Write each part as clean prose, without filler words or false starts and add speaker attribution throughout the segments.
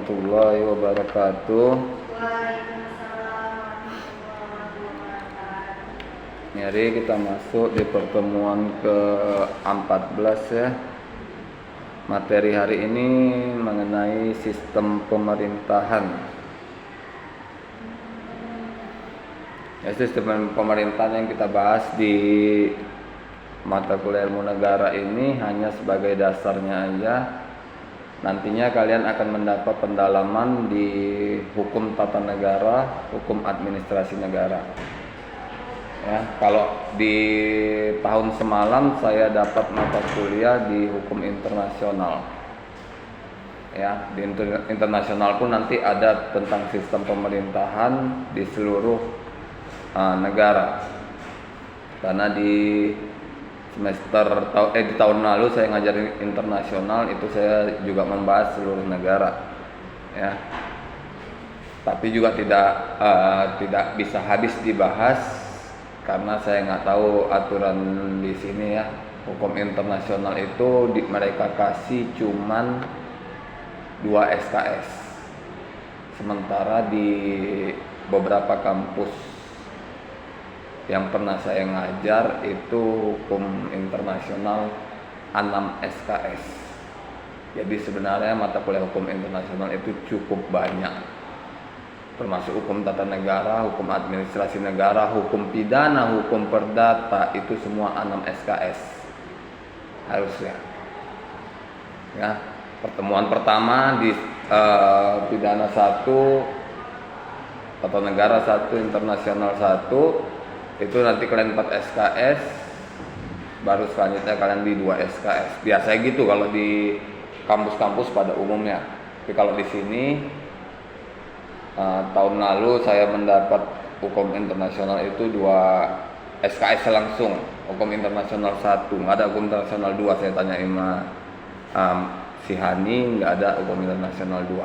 Speaker 1: warahmatullahi wabarakatuh. Mari kita masuk di pertemuan ke-14 ya. Materi hari ini mengenai sistem pemerintahan. Ya, sistem pemerintahan yang kita bahas di mata kuliah ilmu negara ini hanya sebagai dasarnya aja. Nantinya kalian akan mendapat pendalaman di hukum tata negara, hukum administrasi negara. Ya, kalau di tahun semalam saya dapat mata kuliah di hukum internasional. Ya, di internasional pun nanti ada tentang sistem pemerintahan di seluruh negara. Karena di di tahun lalu saya ngajarin internasional, itu saya juga membahas seluruh negara. Ya. Tapi juga tidak bisa habis dibahas karena saya nggak tahu aturan di sini ya. Hukum internasional itu mereka kasih cuman 2 SKS. Sementara di beberapa kampus yang pernah saya ngajar itu hukum internasional 6 SKS. Jadi sebenarnya mata kuliah hukum internasional itu cukup banyak. Termasuk hukum tata negara, hukum administrasi negara, hukum pidana, hukum perdata, itu semua 6 SKS harusnya. Ya, pertemuan pertama di pidana 1, tata negara 1, internasional 1, itu nanti kalian 4 SKS, baru selanjutnya kalian di 2 SKS. Biasanya gitu kalau di kampus-kampus pada umumnya. Tapi kalau di sini tahun lalu saya mendapat hukum internasional itu 2 SKS langsung. Hukum internasional 1, nggak ada hukum internasional 2. Saya tanya sama si Hani, nggak ada hukum internasional 2.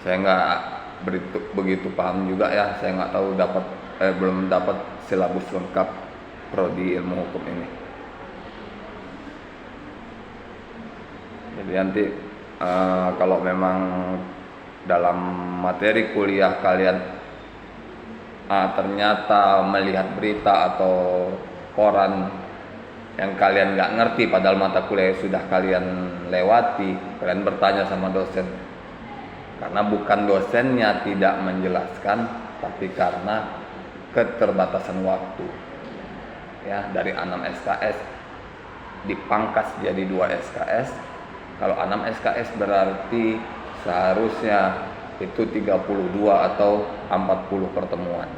Speaker 1: Saya nggak begitu paham juga ya. Saya nggak tahu belum dapat silabus lengkap prodi ilmu hukum ini. Jadi nanti kalau memang dalam materi kuliah kalian ternyata melihat berita atau koran yang kalian nggak ngerti padahal mata kuliah sudah kalian lewati, kalian bertanya sama dosen. Karena bukan dosennya tidak menjelaskan, tapi karena keterbatasan waktu. Ya, dari 6 SKS dipangkas jadi 2 SKS. Kalau 6 SKS berarti seharusnya itu 32 atau 40 pertemuan.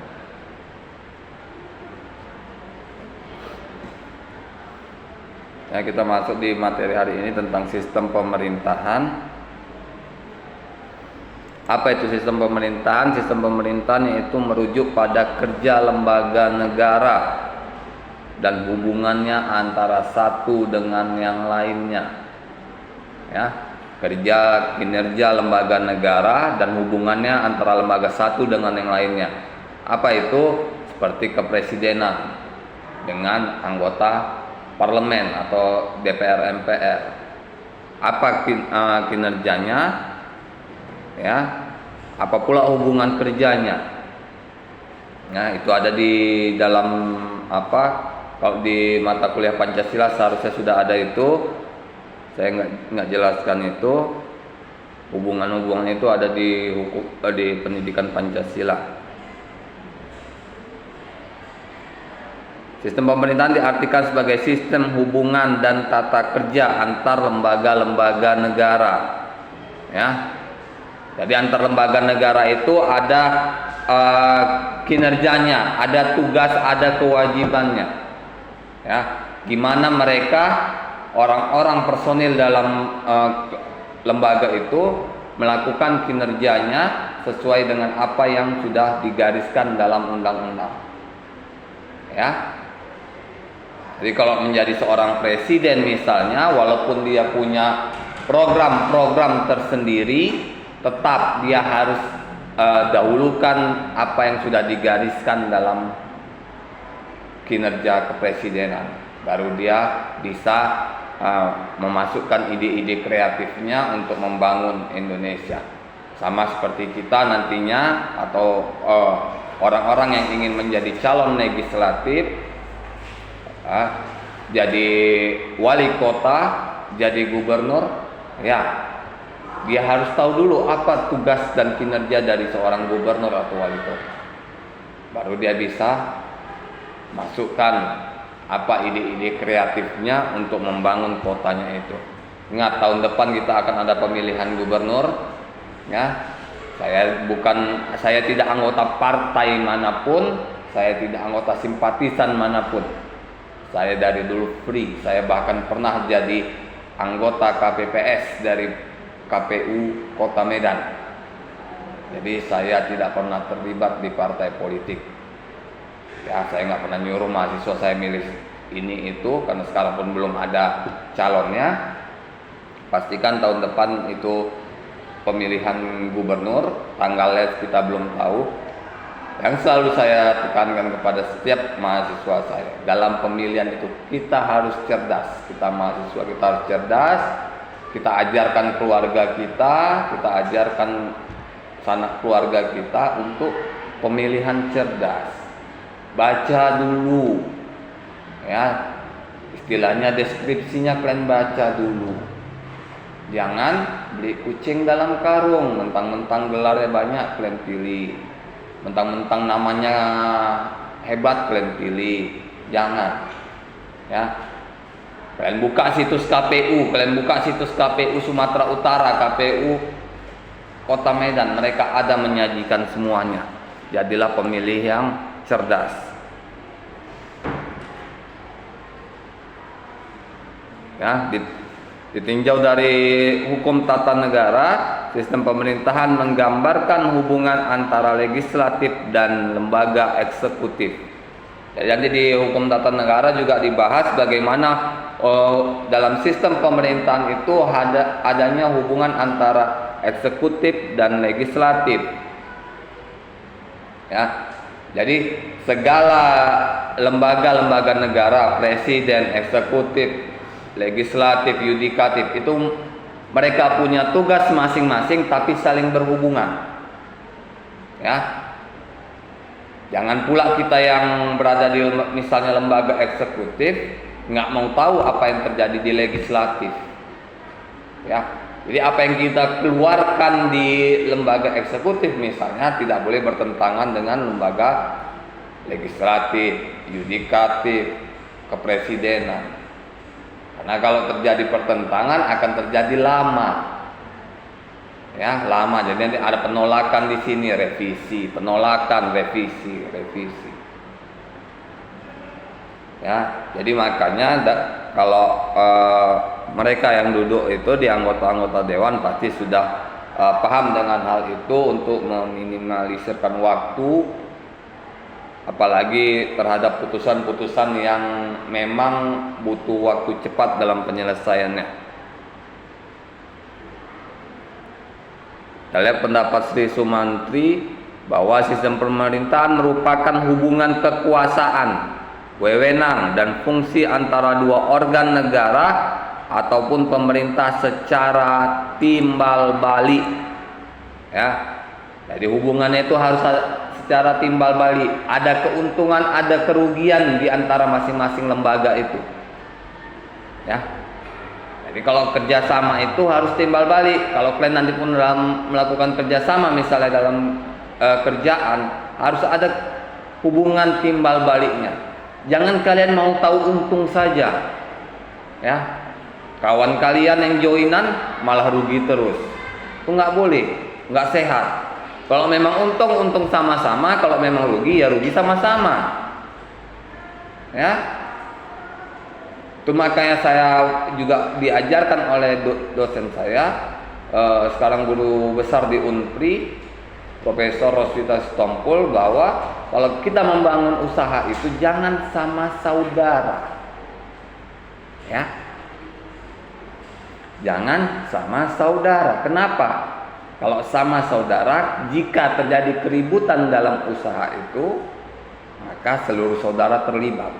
Speaker 1: Ya, kita masuk di materi hari ini tentang sistem pemerintahan. Apa itu sistem pemerintahan? Sistem pemerintahan yaitu merujuk pada kerja lembaga negara dan hubungannya antara satu dengan yang lainnya. Ya, kinerja lembaga negara dan hubungannya antara lembaga satu dengan yang lainnya. Apa itu? Seperti kepresidenan dengan anggota parlemen atau DPR MPR. Apa kinerjanya? Ya, apa pula hubungan kerjanya? Ya, itu ada di dalam kalau di mata kuliah Pancasila seharusnya sudah ada itu. Saya nggak jelaskan itu. Hubungan-hubungan itu ada di pendidikan Pancasila. Sistem pemerintahan diartikan sebagai sistem hubungan dan tata kerja antar lembaga-lembaga negara. Ya. Jadi antar lembaga negara itu ada kinerjanya, ada tugas, ada kewajibannya. Ya, gimana mereka orang-orang personil dalam lembaga itu melakukan kinerjanya sesuai dengan apa yang sudah digariskan dalam undang-undang. Ya. Jadi kalau menjadi seorang presiden misalnya, walaupun dia punya program-program tersendiri, tetap dia harus dahulukan apa yang sudah digariskan dalam kinerja kepresidenan, baru dia bisa memasukkan ide-ide kreatifnya untuk membangun Indonesia. Sama seperti kita nantinya atau orang-orang yang ingin menjadi calon legislatif, jadi wali kota, jadi gubernur, ya dia harus tahu dulu apa tugas dan kinerja dari seorang gubernur atau wali kota. Baru dia bisa masukkan apa ide-ide kreatifnya untuk membangun kotanya itu. Ingat, tahun depan kita akan ada pemilihan gubernur, ya. Saya tidak anggota partai manapun, saya tidak anggota simpatisan manapun. Saya dari dulu free, saya bahkan pernah jadi anggota KPPS dari KPU Kota Medan. Jadi saya tidak pernah terlibat di partai politik. Ya, saya nggak pernah nyuruh mahasiswa saya milih ini itu, karena sekarang pun belum ada calonnya. Pastikan tahun depan itu pemilihan gubernur, tanggalnya kita belum tahu. Yang selalu saya tekankan kepada setiap mahasiswa saya, dalam pemilihan itu kita harus cerdas. Kita mahasiswa, kita harus cerdas. Kita ajarkan keluarga kita ajarkan sanak keluarga kita untuk pemilihan cerdas. Baca dulu, ya, istilahnya deskripsinya kalian baca dulu. Jangan beli kucing dalam karung, mentang-mentang gelarnya banyak kalian pilih, mentang-mentang namanya hebat kalian pilih. Jangan, ya. Kalian buka situs KPU Sumatera Utara, KPU Kota Medan, mereka ada menyajikan semuanya. Jadilah pemilih yang cerdas. Ya, ditinjau dari hukum tata negara, sistem pemerintahan menggambarkan hubungan antara legislatif dan lembaga eksekutif. Jadi di hukum tata negara juga dibahas bagaimana dalam sistem pemerintahan itu adanya hubungan antara eksekutif dan legislatif. Ya, jadi segala lembaga-lembaga negara, presiden, eksekutif, legislatif, yudikatif, itu mereka punya tugas masing-masing tapi saling berhubungan. Ya. Jangan pula kita yang berada di misalnya lembaga eksekutif nggak mau tahu apa yang terjadi di legislatif. Ya, jadi apa yang kita keluarkan di lembaga eksekutif misalnya tidak boleh bertentangan dengan lembaga legislatif, yudikatif, kepresidenan. Karena kalau terjadi pertentangan akan terjadi lama. Ya, lama. Jadi nanti ada penolakan di sini, revisi, penolakan, revisi. Ya, jadi makanya kalau mereka yang duduk itu di anggota-anggota dewan pasti sudah paham dengan hal itu untuk meminimalisirkan waktu, apalagi terhadap putusan-putusan yang memang butuh waktu cepat dalam penyelesaiannya. Kita lihat pendapat Sri Sumantri bahwa sistem pemerintahan merupakan hubungan kekuasaan, wewenang dan fungsi antara dua organ negara ataupun pemerintah secara timbal balik. Ya, jadi hubungannya itu harus secara timbal balik. Ada keuntungan, ada kerugian di antara masing-masing lembaga itu. Ya. Jadi kalau kerjasama itu harus timbal balik. Kalau kalian nanti pun dalam melakukan kerjasama, misalnya dalam kerjaan, harus ada hubungan timbal baliknya. Jangan kalian mau tahu untung saja. Ya, kawan kalian yang joinan malah rugi terus. Itu nggak boleh, nggak sehat. Kalau memang untung sama-sama, kalau memang rugi ya rugi sama-sama. Ya. Itu makanya saya juga diajarkan oleh dosen saya, sekarang guru besar di Unpri, Profesor Roswita Sitompul, bahwa kalau kita membangun usaha itu jangan sama saudara. Ya. Jangan sama saudara. Kenapa? Kalau sama saudara, jika terjadi keributan dalam usaha itu, maka seluruh saudara terlibat.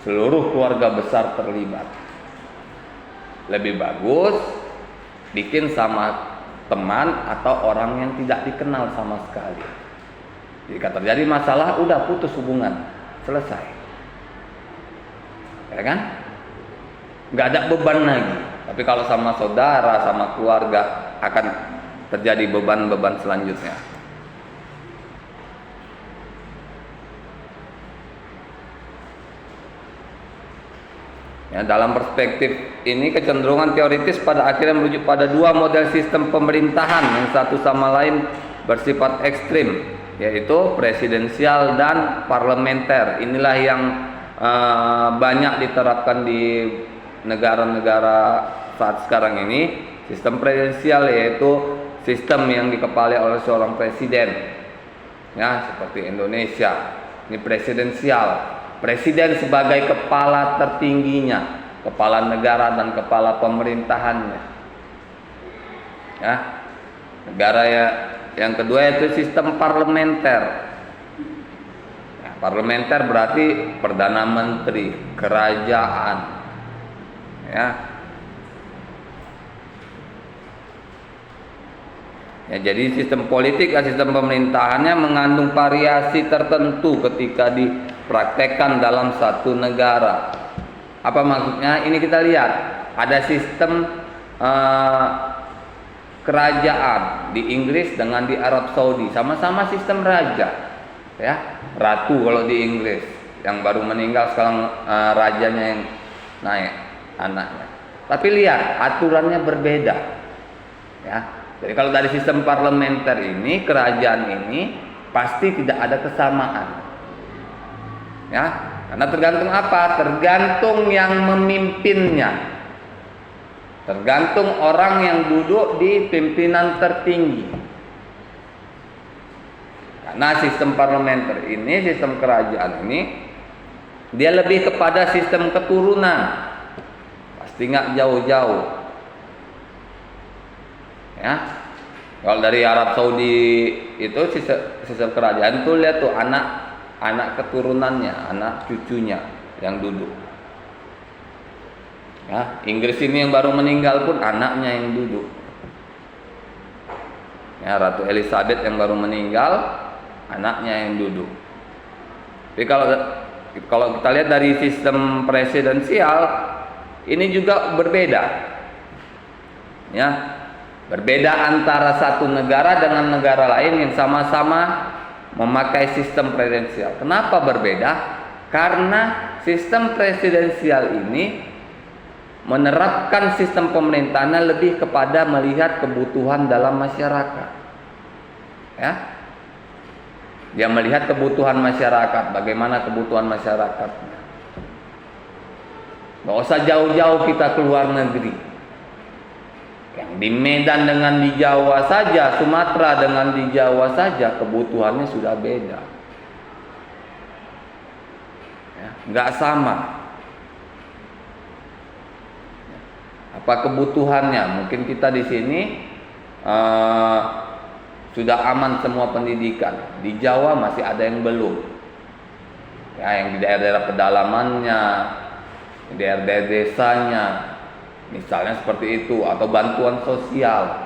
Speaker 1: Seluruh keluarga besar terlibat. lebih bagus bikin sama teman atau orang yang tidak dikenal sama sekali. Jika terjadi masalah, udah putus hubungan, selesai, ya kan? Nggak ada beban lagi. Tapi kalau sama saudara, sama keluarga, akan terjadi beban-beban selanjutnya. Ya, dalam perspektif ini kecenderungan teoritis pada akhirnya merujuk pada dua model sistem pemerintahan yang satu sama lain bersifat ekstrim, yaitu presidensial dan parlementer. Inilah yang banyak diterapkan di negara-negara saat sekarang ini. Sistem presidensial yaitu sistem yang dikepalai oleh seorang presiden, ya, seperti Indonesia. Ini presidensial. Presiden sebagai kepala tertingginya, kepala negara dan kepala pemerintahannya. Ya. Negara yang kedua itu sistem parlementer. Ya, parlementer berarti perdana menteri, kerajaan. Ya. Ya, jadi sistem politik dan sistem pemerintahannya mengandung variasi tertentu ketika dipraktekkan dalam satu negara. Apa maksudnya? Ini kita lihat, ada sistem kerajaan di Inggris dengan di Arab Saudi, sama-sama sistem raja, ya, ratu kalau di Inggris, yang baru meninggal sekarang rajanya yang naik, anaknya. Tapi lihat, aturannya berbeda, ya. Jadi kalau dari sistem parlementer ini, kerajaan ini pasti tidak ada kesamaan, ya, karena tergantung apa? Tergantung yang memimpinnya, tergantung orang yang duduk di pimpinan tertinggi. Karena sistem parlementer ini, sistem kerajaan ini, dia lebih kepada sistem keturunan, pasti nggak jauh-jauh. Ya, kalau dari Arab Saudi itu sistem kerajaan tuh, lihat tuh anak keturunannya, anak cucunya yang duduk. Ya, Inggris ini yang baru meninggal pun anaknya yang duduk. Ya, Ratu Elizabeth yang baru meninggal, anaknya yang duduk. Tapi kalau kita lihat dari sistem presidensial, ini juga berbeda. Ya. Berbeda antara satu negara dengan negara lain yang sama-sama memakai sistem presidensial. Kenapa berbeda? Karena sistem presidensial ini menerapkan sistem pemerintahannya lebih kepada melihat kebutuhan dalam masyarakat. Ya. Dia melihat kebutuhan masyarakat, bagaimana kebutuhan masyarakatnya. Nggak usah jauh-jauh kita keluar negeri. Yang di Medan dengan di Jawa saja, Sumatera dengan di Jawa saja, kebutuhannya sudah beda. Ya, nggak sama. Apa kebutuhannya? Mungkin kita di sini sudah aman semua pendidikan. Di Jawa masih ada yang belum. Ya, yang di daerah-daerah pedalamannya, di daerah-daerah desanya. Misalnya seperti itu, atau bantuan sosial,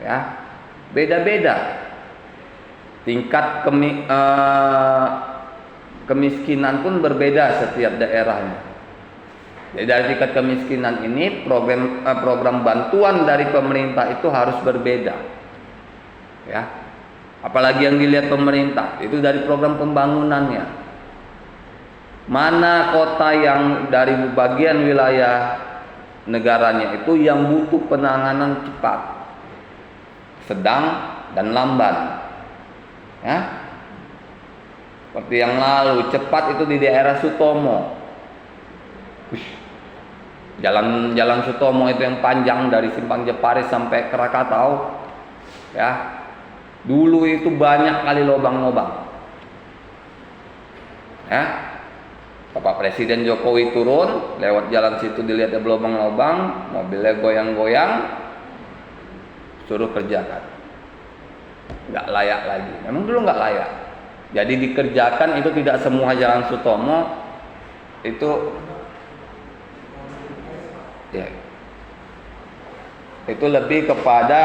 Speaker 1: ya, beda-beda tingkat kemiskinan pun berbeda setiap daerahnya. Jadi dari tingkat kemiskinan ini program bantuan dari pemerintah itu harus berbeda, ya. Apalagi yang dilihat pemerintah itu dari program pembangunannya. Mana kota yang dari bagian wilayah negaranya itu yang butuh penanganan cepat, sedang, dan lamban, ya. Seperti yang lalu, cepat itu di daerah Sutomo. Jalan Sutomo itu yang panjang dari Simpang Jepara sampai Krakatau, ya. Dulu itu banyak kali lubang-lubang, ya. Bapak Presiden Jokowi turun, lewat jalan situ dilihat ada lubang-lubang, mobilnya goyang-goyang, suruh kerjakan. Nggak layak lagi. Memang dulu nggak layak. Jadi dikerjakan itu tidak semua jalan Sutomo itu Ya, itu lebih kepada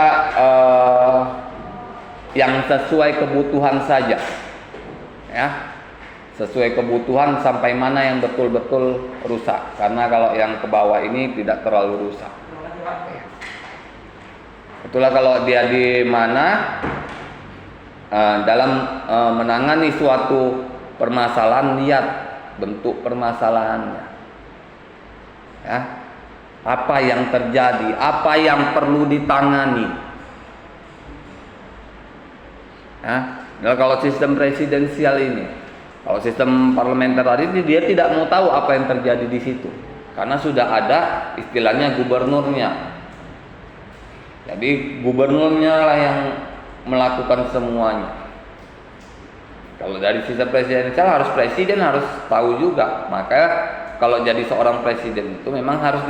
Speaker 1: yang sesuai kebutuhan saja, ya, sesuai kebutuhan sampai mana yang betul-betul rusak. Karena kalau yang ke bawah ini tidak terlalu rusak. Itulah kalau dia di mana dalam menangani suatu permasalahan, lihat bentuk permasalahannya, ya, apa yang terjadi, apa yang perlu ditangani. Ya, nah, kalau sistem presidensial ini, kalau sistem parlementer tadi, dia tidak mau tahu apa yang terjadi di situ, karena sudah ada istilahnya gubernurnya. Jadi gubernurnya lah yang melakukan semuanya. Kalau dari sistem presidensial harus presiden harus tahu juga. Maka kalau jadi seorang presiden itu memang harus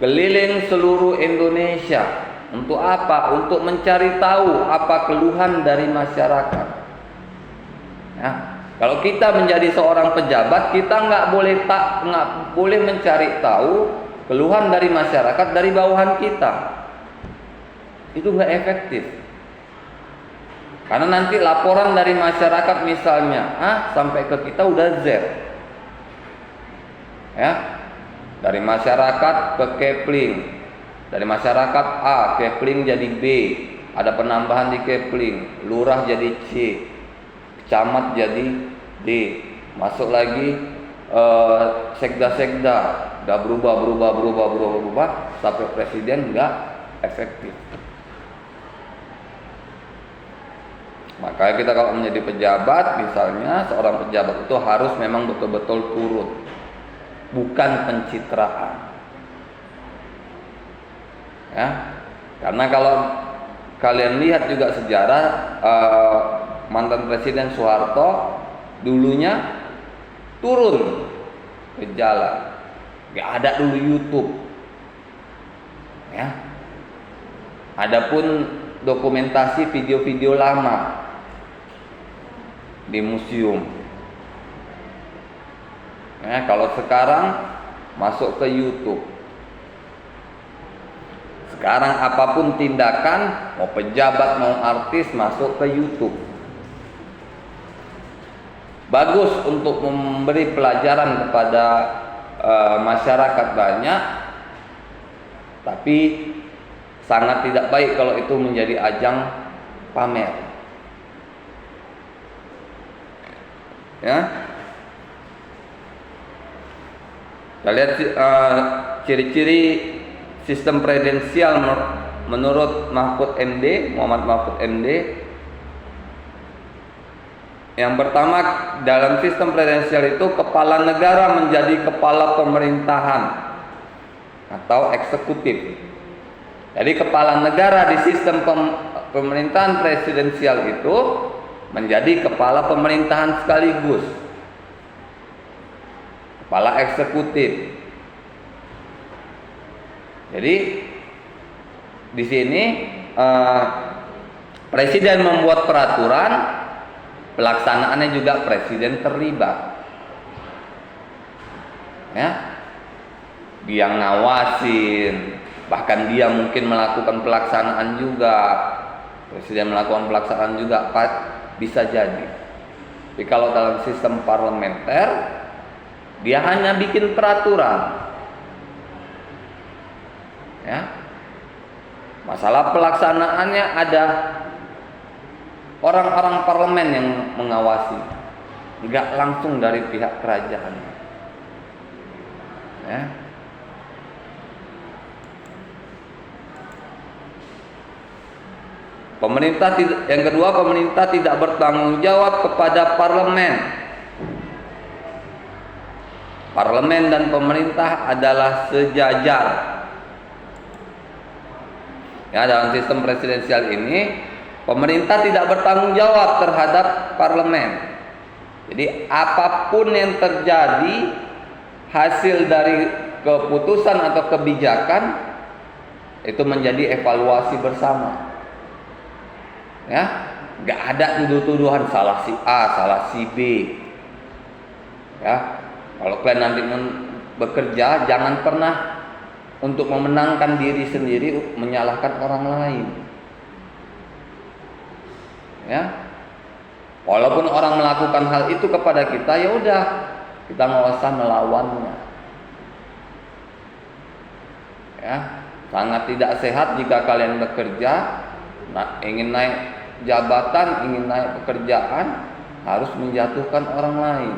Speaker 1: keliling seluruh Indonesia. Untuk apa? Untuk mencari tahu apa keluhan dari masyarakat. Ya, kalau kita menjadi seorang pejabat, kita nggak boleh mencari tahu keluhan dari masyarakat dari bawahan kita. Itu nggak efektif. Karena nanti laporan dari masyarakat misalnya sampai ke kita udah Z. Ya. Dari masyarakat ke Kepling. Dari masyarakat A, Kepling jadi B. Ada penambahan di Kepling, lurah jadi C. Camat jadi D. Masuk lagi sekda-sekda, udah berubah sampai presiden nggak efektif. Makanya kita kalau menjadi pejabat, misalnya seorang pejabat itu harus memang betul-betul turun, bukan pencitraan. Ya, karena kalau kalian lihat juga sejarah mantan Presiden Soeharto dulunya turun ke jalan, nggak ada dulu YouTube. Ya, adapun dokumentasi video-video lama di museum. Ya, kalau sekarang masuk ke YouTube. Sekarang apapun tindakan, mau pejabat mau artis masuk ke YouTube. Bagus untuk memberi pelajaran kepada masyarakat banyak, tapi sangat tidak baik kalau itu menjadi ajang pamer. Ya, kita lihat ciri-ciri sistem presidensial menurut Muhammad Mahfud MD. Yang pertama, dalam sistem presidensial itu kepala negara menjadi kepala pemerintahan atau eksekutif. Jadi kepala negara di sistem pemerintahan presidensial itu menjadi kepala pemerintahan sekaligus kepala eksekutif. Jadi di sini presiden membuat peraturan, pelaksanaannya juga presiden terlibat. Ya, dia ngawasin, bahkan dia mungkin melakukan pelaksanaan juga. Presiden melakukan pelaksanaan juga, bisa jadi. Tapi kalau dalam sistem parlementer, dia hanya bikin peraturan. Ya, masalah pelaksanaannya ada orang-orang parlemen yang mengawasi, nggak langsung dari pihak kerajaan. Ya. Yang kedua, pemerintah tidak bertanggung jawab kepada parlemen. Parlemen dan pemerintah adalah sejajar. Ya, dalam sistem presidensial ini pemerintah tidak bertanggung jawab terhadap parlemen. Jadi apapun yang terjadi hasil dari keputusan atau kebijakan itu menjadi evaluasi bersama. Ya, nggak ada tuduh-tuduhan salah si A, salah si B. Ya, kalau kalian nanti bekerja jangan pernah untuk memenangkan diri sendiri menyalahkan orang lain. Ya, walaupun orang melakukan hal itu kepada kita, ya udah, kita nggak usah melawannya. Ya, sangat tidak sehat jika kalian bekerja, ingin naik jabatan, ingin naik pekerjaan, harus menjatuhkan orang lain.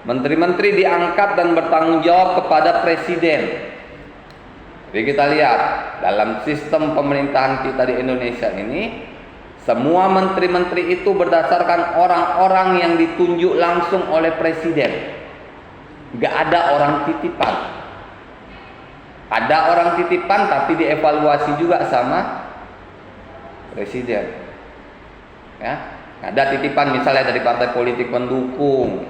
Speaker 1: Menteri-menteri diangkat dan bertanggung jawab kepada presiden. Jadi kita lihat dalam sistem pemerintahan kita di Indonesia ini, semua menteri-menteri itu berdasarkan orang-orang yang ditunjuk langsung oleh presiden. Gak ada orang titipan. Ada orang titipan tapi dievaluasi juga sama presiden. Ya, ada titipan misalnya dari partai politik pendukung,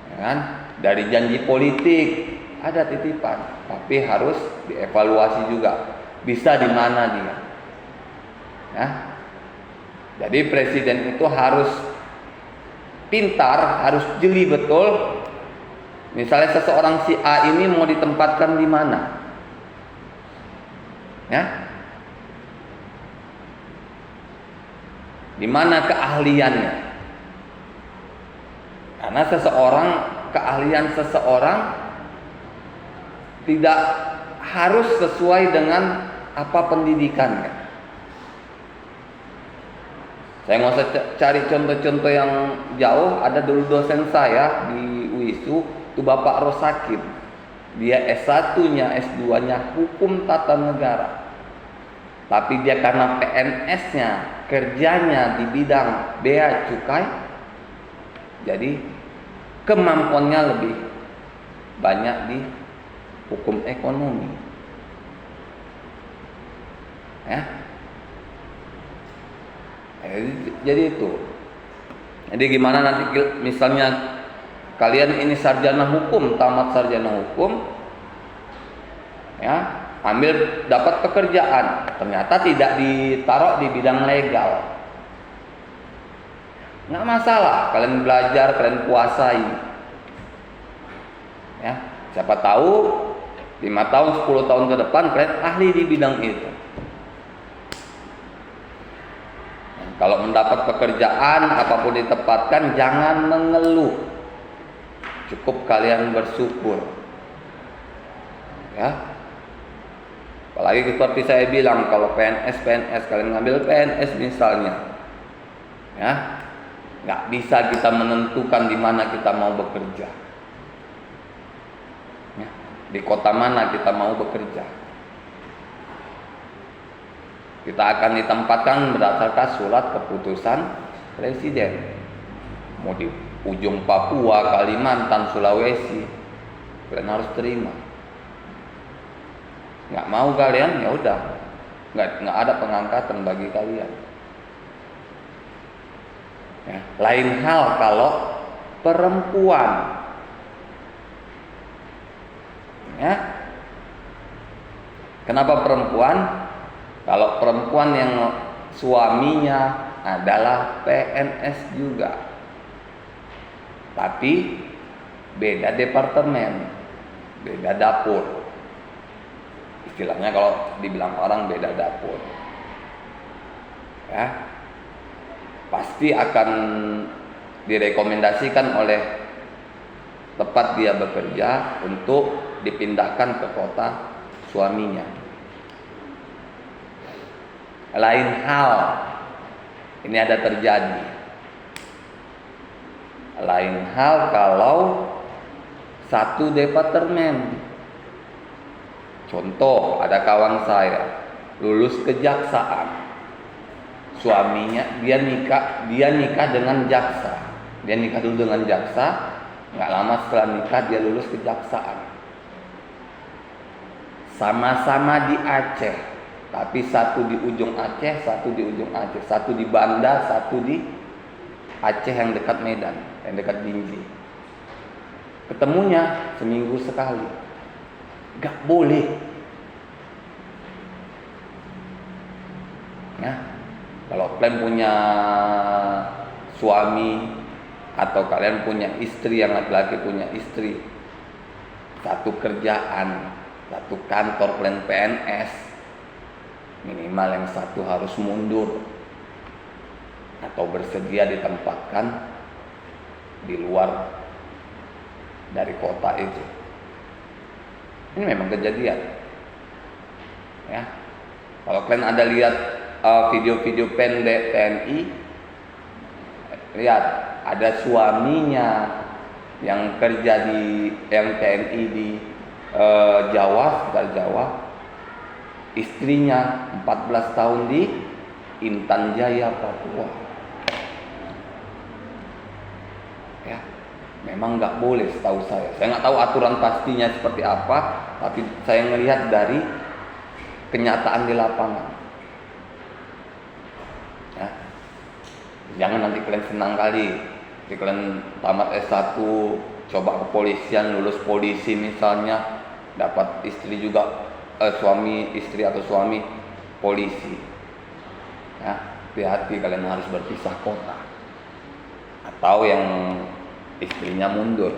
Speaker 1: ya kan? Dari janji politik ada titipan, tapi harus dievaluasi juga. Bisa di mana dia? Ya. Jadi presiden itu harus pintar, harus jeli betul. Misalnya seseorang si A ini mau ditempatkan di mana? Ya. Di mana keahliannya? Karena keahlian seseorang tidak harus sesuai dengan apa pendidikannya. Saya nggak usah cari contoh-contoh yang jauh. Ada dulu dosen saya di UISU, itu Bapak Rosakim. Dia S1-nya, S2-nya hukum tata negara. Tapi dia karena PNS-nya, kerjanya di bidang bea cukai, jadi kemampuannya lebih banyak di hukum ekonomi. Ya. Jadi itu. Jadi gimana nanti misalnya kalian ini sarjana hukum, tamat sarjana hukum, ya, dapat pekerjaan, ternyata tidak ditaruh di bidang legal. Nggak masalah, kalian belajar, kalian kuasai. Ya, siapa tahu 5 tahun, 10 tahun ke depan kalian ahli di bidang itu. Kalau mendapat pekerjaan apapun ditempatkan, jangan mengeluh. Cukup kalian bersyukur. Ya. Apalagi seperti saya bilang, kalau PNS kalian ngambil PNS misalnya, ya, nggak bisa kita menentukan di mana kita mau bekerja. Ya, di kota mana kita mau bekerja. Kita akan ditempatkan berdasarkan surat keputusan presiden. Mau di ujung Papua, Kalimantan, Sulawesi, kalian harus terima. Nggak mau kalian, ya udah, nggak ada pengangkatan bagi kalian. Ya, lain hal kalau perempuan, ya. Kenapa perempuan? Kalau perempuan yang suaminya adalah PNS juga, tapi beda departemen, beda dapur. Istilahnya kalau dibilang orang beda dapur, ya, pasti akan direkomendasikan oleh tempat dia bekerja untuk dipindahkan ke kota suaminya. Lain hal, ini ada terjadi. Lain hal kalau satu departemen. Contoh, ada kawan saya lulus kejaksaan. Suaminya dia nikah dengan jaksa. Dia nikah dulu dengan jaksa, nggak lama setelah nikah dia lulus kejaksaan. Sama-sama di Aceh. Tapi satu di ujung Aceh, satu di ujung Aceh, satu di Banda, satu di Aceh yang dekat Medan, yang dekat Binjai. Ketemunya seminggu sekali. Gak boleh. Ya, kalau plan punya suami atau kalian punya istri, yang laki-laki punya istri, satu kerjaan, satu kantor kalian PNS, minimal yang satu harus mundur atau bersedia ditempatkan di luar dari kota itu. Ini memang kejadian. Ya, kalau kalian ada lihat video-video pendek TNI, lihat ada suaminya yang kerja di TNI di Jawa, sekitar Jawa, istrinya 14 tahun di Intan Jaya, Papua. Ya, memang nggak boleh setahu saya. Saya nggak tahu aturan pastinya seperti apa, tapi saya melihat dari kenyataan di lapangan. Ya, jangan nanti kalian senang kali, jadi kalian tamat S1, coba kepolisian, lulus polisi misalnya, dapat istri juga, suami istri atau suami polisi. Ya, hati-hati, kalian harus berpisah kota. Atau yang istrinya mundur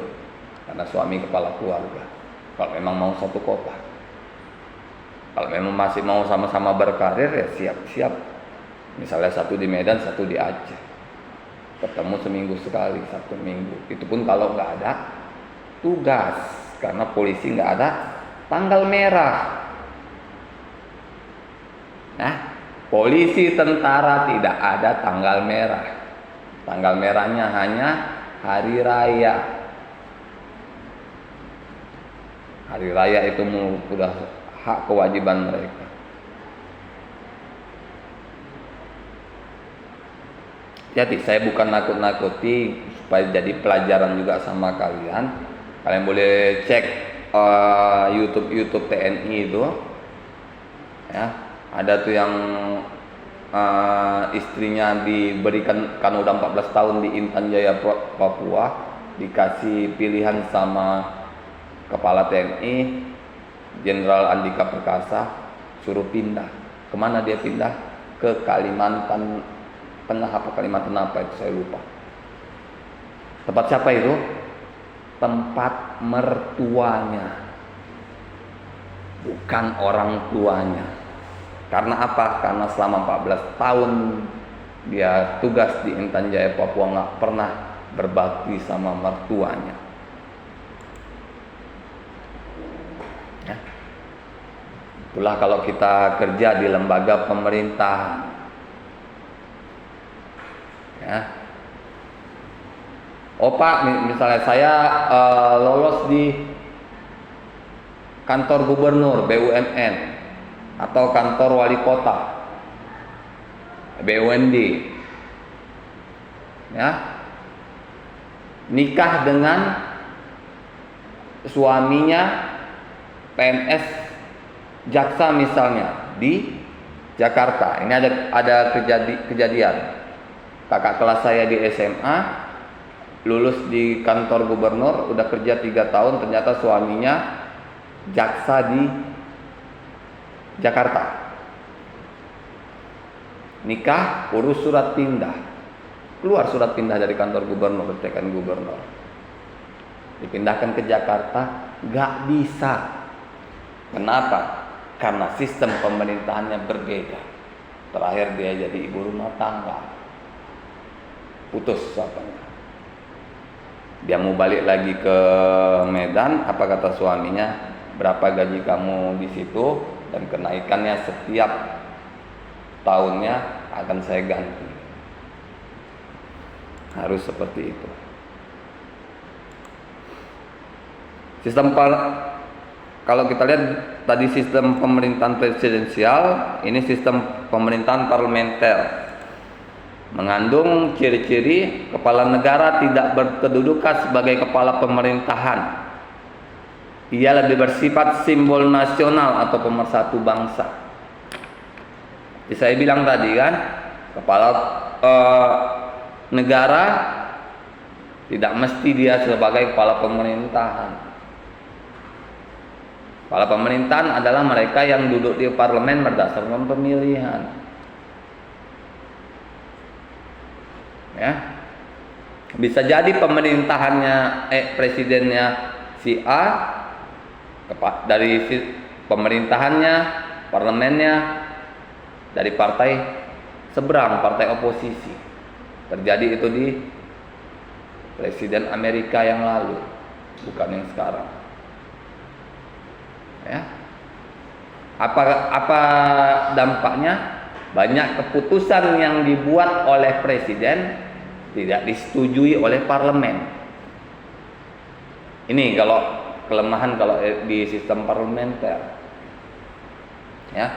Speaker 1: karena suami kepala keluarga, kalau memang mau satu kota. Kalau memang masih mau sama-sama berkarir, ya siap-siap. Misalnya satu di Medan, satu di Aceh, ketemu seminggu sekali, Sabtu Minggu. Itu pun kalau nggak ada tugas, karena polisi nggak ada tanggal merah. Nah, polisi, tentara tidak ada tanggal merah. Tanggal merahnya hanya hari raya. Hari raya itu sudah hak kewajiban mereka. Jadi saya bukan nakut-nakuti, supaya jadi pelajaran juga sama kalian. Kalian boleh cek YouTube TNI itu. Ya, ada tuh yang istrinya diberikan, karena udah 14 tahun di Intan Jaya, Papua, dikasih pilihan sama Kepala TNI Jenderal Andika Perkasa, suruh pindah. Kemana dia pindah? Ke Kalimantan Tengah apa Kalimantan apa itu saya lupa. Tempat siapa itu? Tempat mertuanya, bukan orang tuanya. Karena apa? Karena selama 14 tahun dia tugas di Intan Jaya, Papua, nggak pernah berbakti sama mertuanya. Ya. Itulah kalau kita kerja di lembaga pemerintahan. Ya. Oh Pak, misalnya saya lolos di kantor gubernur, BUMN, atau kantor wali kota, BUMD, ya, nikah dengan suaminya PNS jaksa misalnya di Jakarta. Ini ada kejadian. Kakak kelas saya di SMA lulus di kantor gubernur, udah kerja 3 tahun, ternyata suaminya jaksa di Jakarta. Nikah, urus surat pindah, keluar surat pindah dari kantor gubernur, tekan gubernur, dipindahkan ke Jakarta, gak bisa. Kenapa? Karena sistem pemerintahannya berbeda. Terakhir dia jadi ibu rumah tangga, putus apanya. Dia mau balik lagi ke Medan, apa kata suaminya? Berapa gaji kamu di situ, dan kenaikannya setiap tahunnya akan saya ganti. Harus seperti itu. Kalau kita lihat tadi sistem pemerintahan presidensial, ini sistem pemerintahan parlementer. Mengandung ciri-ciri kepala negara tidak berkedudukan sebagai kepala pemerintahan. Ia lebih bersifat simbol nasional atau pemersatu bangsa. Jadi saya bilang tadi kan, kepala negara tidak mesti dia sebagai kepala pemerintahan. Kepala pemerintahan adalah mereka yang duduk di parlemen berdasarkan pemilihan. Ya, Bisa jadi pemerintahannya presidennya si A, dari pemerintahannya, parlemennya dari partai seberang, partai oposisi. Terjadi itu di presiden Amerika yang lalu, bukan yang sekarang. Ya. Apa dampaknya? Banyak keputusan yang dibuat oleh presiden tidak disetujui oleh parlemen. Ini kalau kelemahan kalau di sistem parlementer. Ya.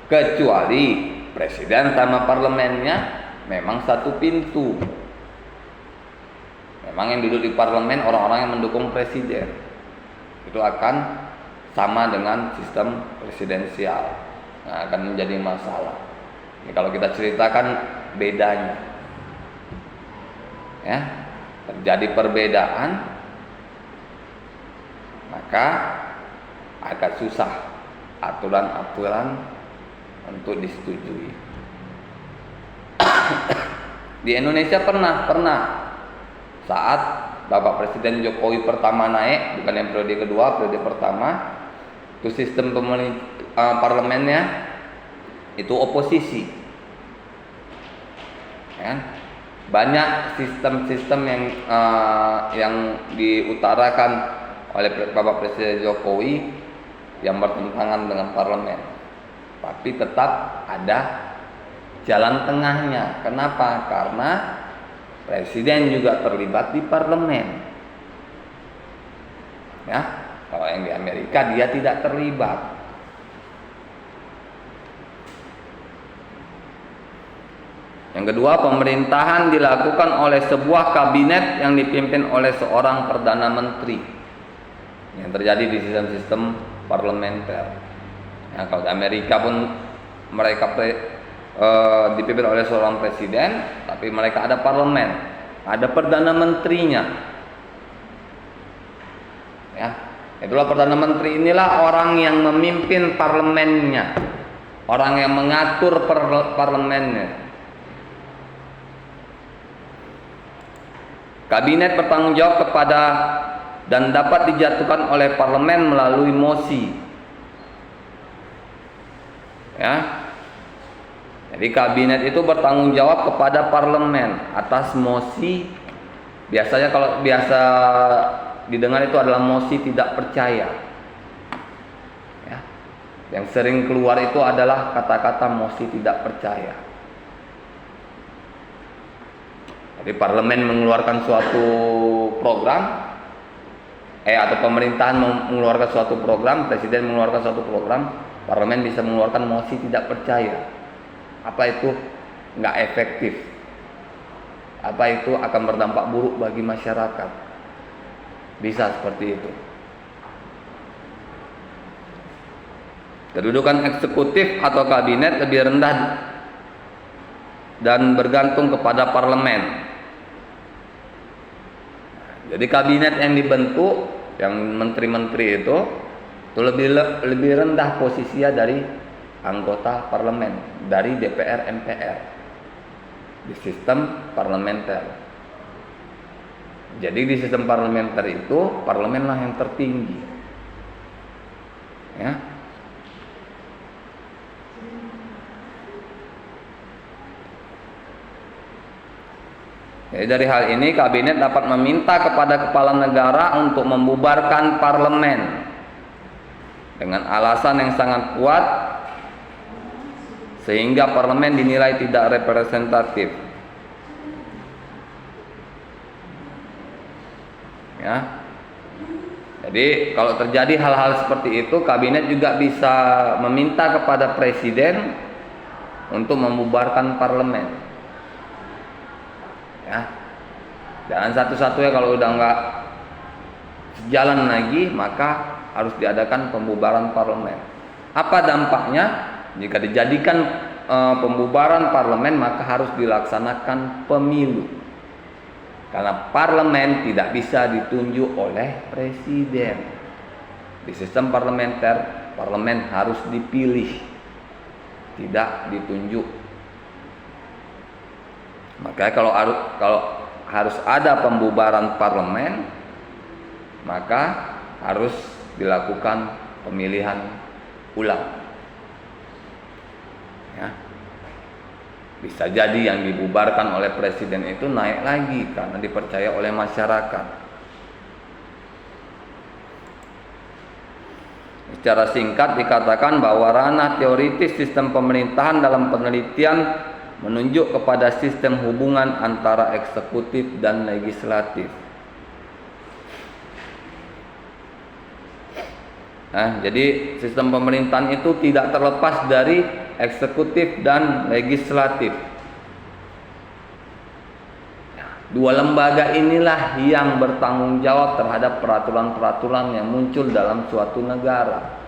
Speaker 1: Kecuali presiden sama parlemennya memang satu pintu. Memang yang duduk di parlemen orang-orang yang mendukung presiden. Itu akan sama dengan sistem presidensial. Nah, akan menjadi masalah. Ini kalau kita ceritakan bedanya, ya, terjadi perbedaan, maka agak susah aturan-aturan untuk disetujui. Di Indonesia pernah saat Bapak Presiden Jokowi pertama naik, bukan yang periode kedua, periode pertama, itu sistem parlemennya itu oposisi, ya. Banyak sistem-sistem yang diutarakan oleh Bapak Presiden Jokowi yang bertentangan dengan parlemen, tapi tetap ada jalan tengahnya. Kenapa? Karena presiden juga terlibat di parlemen, ya. Kalau yang di Amerika dia tidak terlibat. Yang kedua, pemerintahan dilakukan oleh sebuah kabinet yang dipimpin oleh seorang perdana menteri. Yang terjadi di sistem-sistem parlementer. Ya, kalau di Amerika pun mereka dipimpin oleh seorang presiden, tapi mereka ada parlemen, ada perdana menterinya. Ya, itulah perdana menteri, inilah orang yang memimpin parlemennya, orang yang mengatur parlemennya. Kabinet bertanggung jawab kepada dan dapat dijatuhkan oleh parlemen melalui mosi. Ya. Jadi kabinet itu bertanggung jawab kepada parlemen atas mosi. Biasanya kalau biasa didengar itu adalah mosi tidak percaya. Ya. Yang sering keluar itu adalah kata-kata mosi tidak percaya. Jadi parlemen mengeluarkan suatu program, atau pemerintahan mengeluarkan suatu program, presiden mengeluarkan suatu program, parlemen bisa mengeluarkan mosi tidak percaya. Apa itu? Nggak efektif. Apa itu? Akan berdampak buruk bagi masyarakat. Bisa seperti itu. Kedudukan eksekutif atau kabinet lebih rendah dan bergantung kepada parlemen. Jadi kabinet yang dibentuk, yang menteri-menteri itu lebih rendah posisinya dari anggota parlemen, dari DPR MPR di sistem parlementer. Jadi di sistem parlementer itu parlemenlah yang tertinggi, ya. Jadi dari hal ini kabinet dapat meminta kepada kepala negara untuk membubarkan parlemen dengan alasan yang sangat kuat sehingga parlemen dinilai tidak representatif. Ya. Jadi kalau terjadi hal-hal seperti itu, kabinet juga bisa meminta kepada presiden untuk membubarkan parlemen. Ya, dan satu-satunya kalau udah nggak sejalan lagi, maka harus diadakan pembubaran parlemen. Apa dampaknya? Jika dijadikan pembubaran parlemen, maka harus dilaksanakan pemilu. Karena parlemen tidak bisa ditunjuk oleh presiden. Di sistem parlementer, parlemen harus dipilih, tidak ditunjuk. Makanya kalau harus ada pembubaran parlemen, maka harus dilakukan pemilihan ulang. Ya. Bisa jadi yang dibubarkan oleh presiden itu naik lagi karena dipercaya oleh masyarakat. Secara singkat dikatakan bahwa ranah teoritis sistem pemerintahan dalam penelitian menunjuk kepada sistem hubungan antara eksekutif dan legislatif. Jadi sistem pemerintahan itu tidak terlepas dari eksekutif dan legislatif. Dua lembaga inilah yang bertanggung jawab terhadap peraturan-peraturan yang muncul dalam suatu negara.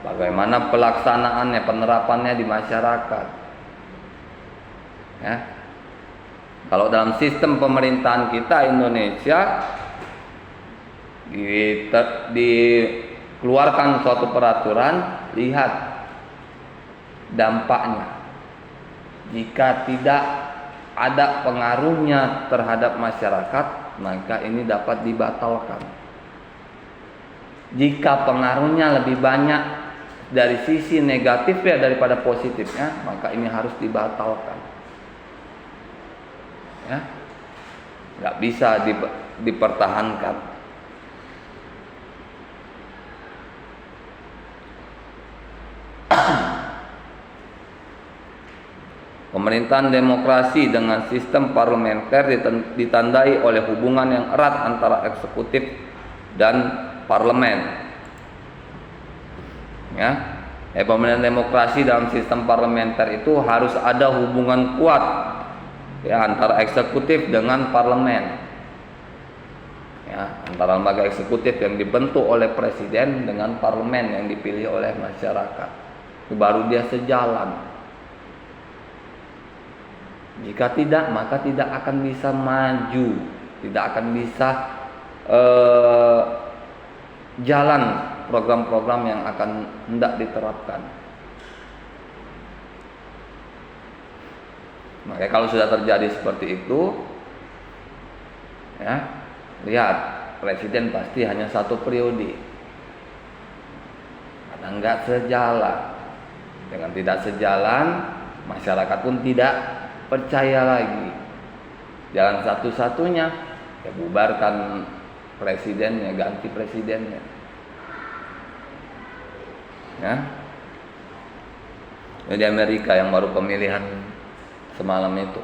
Speaker 1: Bagaimana pelaksanaannya, penerapannya di masyarakat. Ya. Kalau dalam sistem pemerintahan kita Indonesia dikeluarkan suatu peraturan, lihat dampaknya. Jika tidak ada pengaruhnya terhadap masyarakat, maka ini dapat dibatalkan. Jika pengaruhnya lebih banyak dari sisi negatifnya daripada positifnya, maka ini harus dibatalkan. Ya, nggak bisa dipertahankan. Pemerintahan demokrasi dengan sistem parlementer ditandai oleh hubungan yang erat antara eksekutif dan parlemen. Ya, pemerintahan demokrasi dalam sistem parlementer itu harus ada hubungan kuat ya antara eksekutif dengan parlemen. Ya, antara lembaga eksekutif yang dibentuk oleh presiden dengan parlemen yang dipilih oleh masyarakat. Itu baru dia sejalan. Jika tidak, maka tidak akan bisa maju, tidak akan bisa jalan program-program yang akan hendak diterapkan. Maka kalau sudah terjadi seperti itu, ya, lihat presiden pasti hanya satu periode, karena enggak sejalan. Dengan tidak sejalan, masyarakat pun tidak percaya lagi. Jalan satu-satunya ya bubarkan presidennya, ganti presidennya. Ya. Di Amerika yang baru pemilihan semalam itu.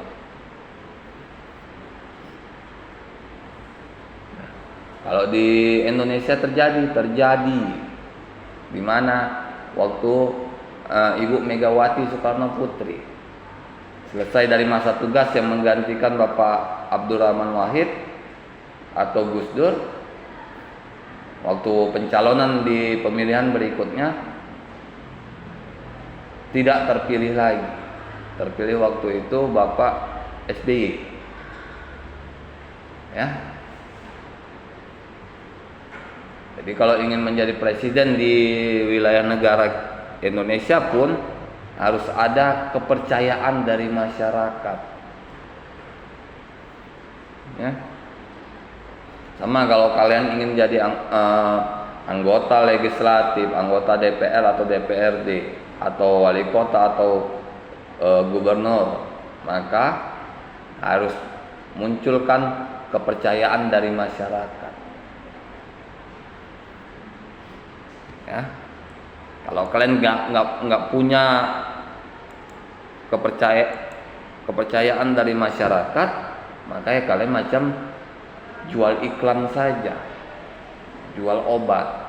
Speaker 1: Kalau di Indonesia terjadi di mana waktu Ibu Megawati Soekarno Putri selesai dari masa tugas yang menggantikan Bapak Abdurrahman Wahid atau Gus Dur, waktu pencalonan di pemilihan berikutnya tidak terpilih lagi. Terpilih waktu itu Bapak SBY. Ya. Jadi kalau ingin menjadi presiden di wilayah negara Indonesia pun harus ada kepercayaan dari masyarakat. Ya. Sama kalau kalian ingin jadi anggota legislatif, anggota DPR atau DPRD, atau wali kota atau gubernur, maka harus munculkan kepercayaan dari masyarakat. Ya. Kalau kalian nggak punya kepercayaan dari masyarakat, maka ya kalian macam jual iklan saja, jual obat.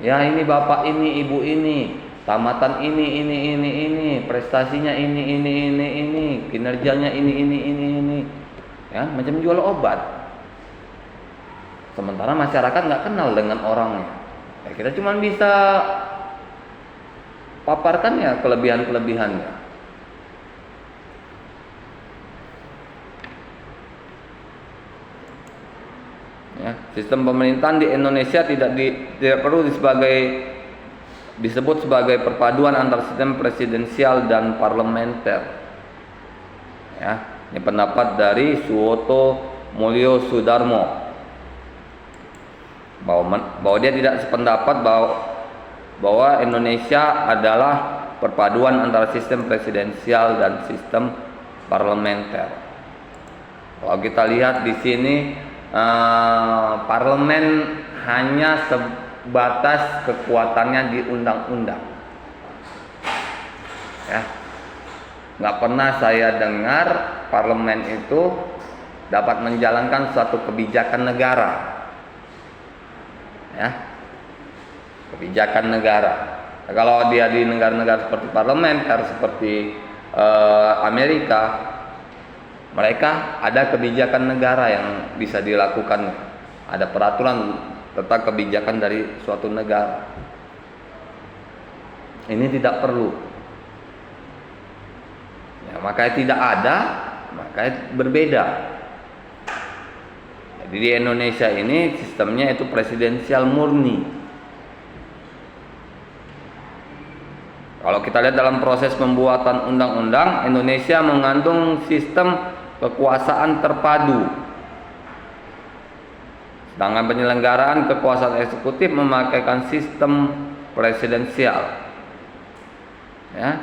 Speaker 1: Ya ini bapak ini, ibu ini, tamatan ini, prestasinya ini, kinerjanya ini. Ya, macam jual obat. Sementara masyarakat nggak kenal dengan orangnya. Ya, kita cuma bisa paparkan ya kelebihan-kelebihannya. Ya, sistem pemerintahan di Indonesia tidak perlu disebut sebagai perpaduan antara sistem presidensial dan parlementer. Ya, ini pendapat dari Suwoto Mulyo Sudarmo bahwa dia tidak sependapat bahwa Indonesia adalah perpaduan antara sistem presidensial dan sistem parlementer. Kalau kita lihat di sini parlemen hanya sebatas kekuatannya di undang-undang. Ya, nggak pernah saya dengar parlemen itu dapat menjalankan suatu kebijakan negara. Ya, kebijakan negara. Nah, kalau dia di negara-negara seperti parlementer seperti Amerika, mereka ada kebijakan negara yang bisa dilakukan, ada peraturan tentang kebijakan dari suatu negara. Ini tidak perlu. Ya, makanya tidak ada, makanya berbeda. Jadi di Indonesia ini sistemnya itu presidensial murni. Kalau kita lihat dalam proses pembuatan undang-undang, Indonesia mengandung sistem kekuasaan terpadu. Sedangkan penyelenggaraan kekuasaan eksekutif memakaikan sistem presidensial. Ya.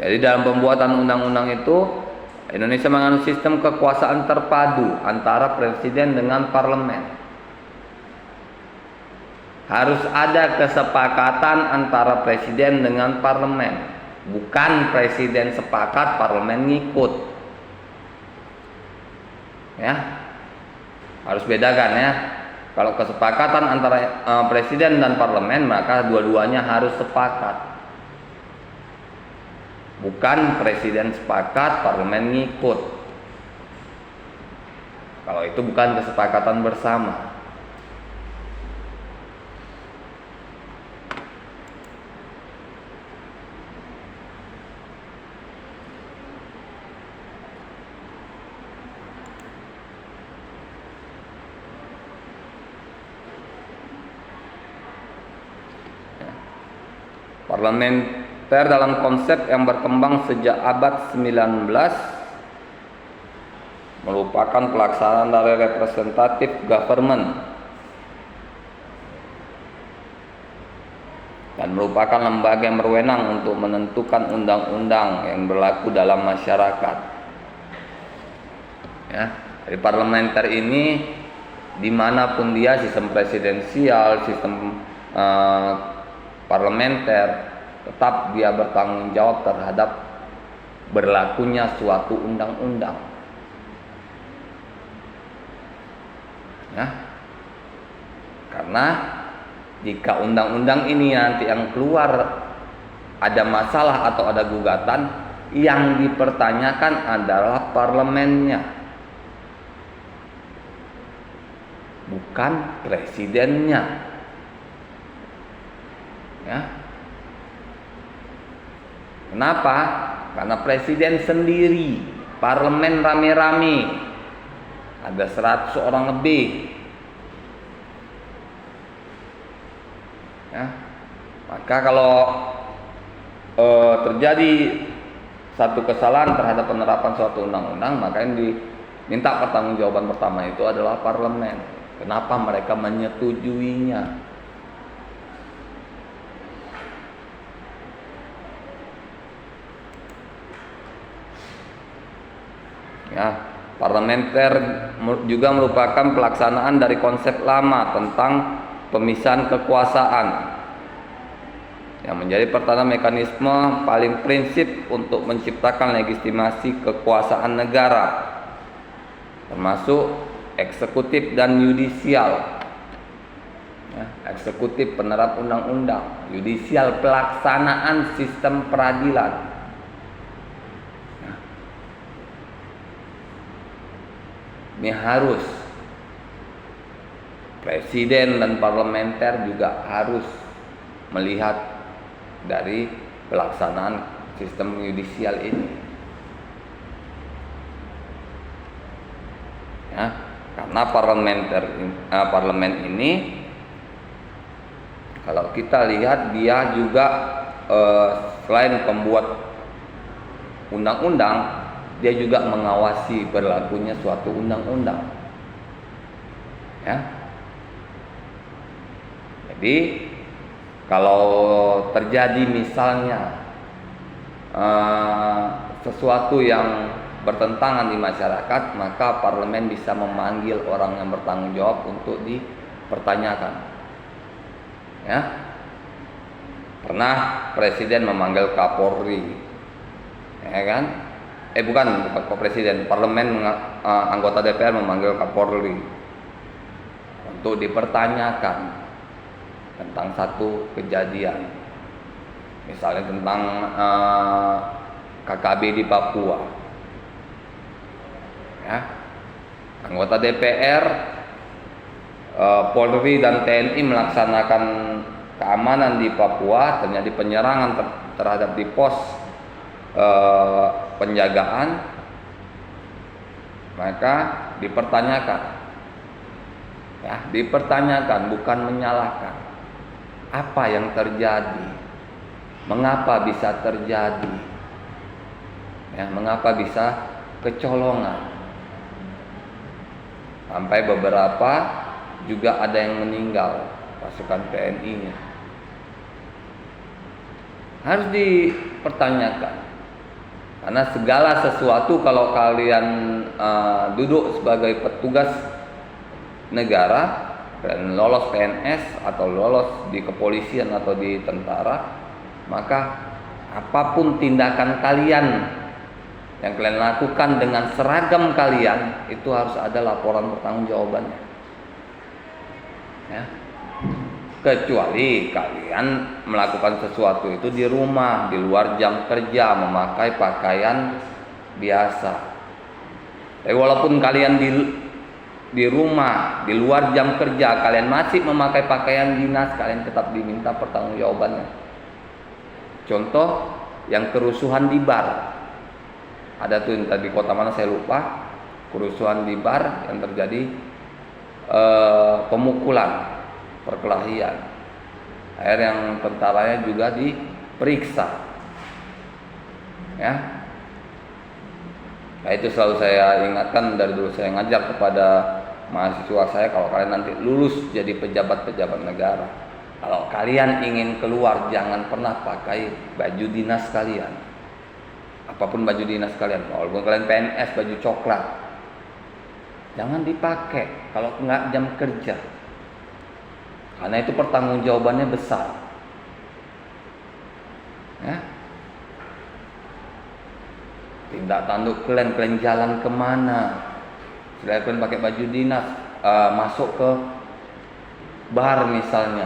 Speaker 1: Jadi dalam pembuatan undang-undang itu Indonesia mengandung sistem kekuasaan terpadu antara presiden dengan parlemen. Harus ada kesepakatan antara presiden dengan parlemen, bukan presiden sepakat parlemen ngikut. Ya, harus bedakan ya. Kalau kesepakatan antara presiden dan parlemen, maka dua-duanya harus sepakat. Bukan presiden sepakat parlemen ngikut. Kalau itu bukan kesepakatan bersama. Parlementer dalam konsep yang berkembang sejak abad 19 merupakan pelaksanaan dari representative government dan merupakan lembaga yang berwenang untuk menentukan undang-undang yang berlaku dalam masyarakat. Ya, jadi parlementer ini dimanapun dia, sistem presidensial, sistem parlementer, tetap dia bertanggung jawab terhadap berlakunya suatu undang-undang. Ya, karena jika undang-undang ini nanti yang keluar ada masalah atau ada gugatan, yang dipertanyakan adalah parlemennya, bukan presidennya. Ya. Kenapa? Karena presiden sendiri, parlemen rame-rame, ada 100 orang lebih. Ya. Maka kalau terjadi satu kesalahan terhadap penerapan suatu undang-undang, maka yang diminta pertanggungjawaban pertama itu adalah parlemen. Kenapa mereka menyetujuinya? Ya, parlementer juga merupakan pelaksanaan dari konsep lama tentang pemisahan kekuasaan yang menjadi pertanda mekanisme paling prinsip untuk menciptakan legitimasi kekuasaan negara, termasuk eksekutif dan yudisial. Ya, eksekutif penerap undang-undang, yudisial pelaksanaan sistem peradilan. Ini harus presiden dan parlementer juga harus melihat dari pelaksanaan sistem yudisial ini. Ya, karena parlemen ini kalau kita lihat dia juga selain pembuat undang-undang, dia juga mengawasi berlakunya suatu undang-undang. Ya. Jadi kalau terjadi misalnya sesuatu yang bertentangan di masyarakat, maka parlemen bisa memanggil orang yang bertanggung jawab untuk dipertanyakan. Ya. Pernah presiden memanggil Kapolri, ya kan? Bukan presiden, parlemen, anggota DPR memanggil Kapolri untuk dipertanyakan tentang satu kejadian, misalnya tentang KKB di Papua. Ya. Anggota DPR, Polri dan TNI melaksanakan keamanan di Papua, terjadi penyerangan terhadap di pos penjagaan, maka dipertanyakan. Ya, dipertanyakan, bukan menyalahkan. Apa yang terjadi? Mengapa bisa terjadi? Ya, mengapa bisa kecolongan? Sampai beberapa juga ada yang meninggal, pasukan TNI-nya. Harus dipertanyakan. Karena segala sesuatu kalau kalian duduk sebagai petugas negara, kalian lolos PNS atau lolos di kepolisian atau di tentara, maka apapun tindakan kalian yang kalian lakukan dengan seragam kalian, itu harus ada laporan pertanggungjawabannya. Ya. Kecuali kalian melakukan sesuatu itu di rumah, di luar jam kerja, memakai pakaian biasa. Tapi walaupun kalian di rumah, di luar jam kerja, kalian masih memakai pakaian dinas, kalian tetap diminta pertanggungjawabannya. Contoh yang kerusuhan di bar. Ada tuh di kota mana saya lupa, kerusuhan di bar yang terjadi pemukulan, perkelahian. Akhirnya yang tentaranya juga diperiksa. Ya. Nah, itu selalu saya ingatkan dari dulu saya ngajar kepada mahasiswa saya, kalau kalian nanti lulus jadi pejabat-pejabat negara, kalau kalian ingin keluar jangan pernah pakai baju dinas kalian. Apapun baju dinas kalian, walaupun kalian PNS baju coklat, jangan dipakai kalau nggak jam kerja. Karena itu pertanggungjawabannya besar. Ya. Tindak tanduk kalian jalan kemana? Selain kalian pakai baju dinas, masuk ke bar misalnya,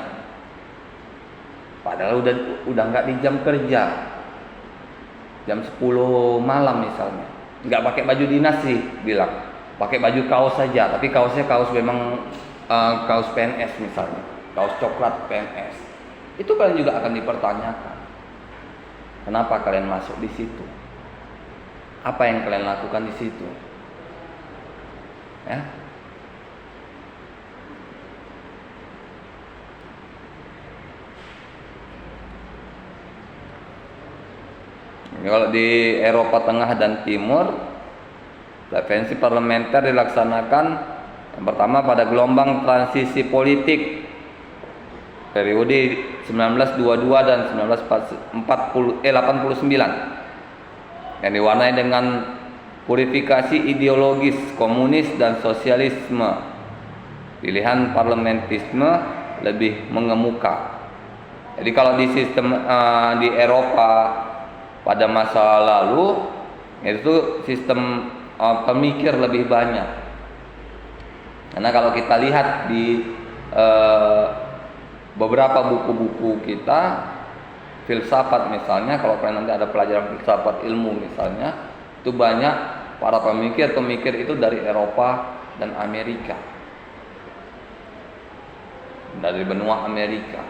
Speaker 1: padahal udah nggak di jam kerja, jam 10 malam misalnya, nggak pakai baju dinas sih, bilang pakai baju kaos saja, tapi kaosnya kaos memang kaos PNS misalnya, kaos coklat PNS, itu kalian juga akan dipertanyakan. Kenapa kalian masuk di situ? Apa yang kalian lakukan di situ? Ya. Kalau di Eropa Tengah dan Timur, referensi parlementer dilaksanakan yang pertama pada gelombang transisi politik periode 1922 dan 1989 yang diwarnai dengan purifikasi ideologis komunis dan sosialisme. Pilihan parlementisme lebih mengemuka. Jadi kalau di sistem di Eropa pada masa lalu itu sistem pemikir lebih banyak. Karena kalau kita lihat di beberapa buku-buku kita, filsafat misalnya, kalau kalian nanti ada pelajaran filsafat ilmu misalnya, itu banyak para pemikir itu dari Eropa dan Amerika, dari benua Amerika.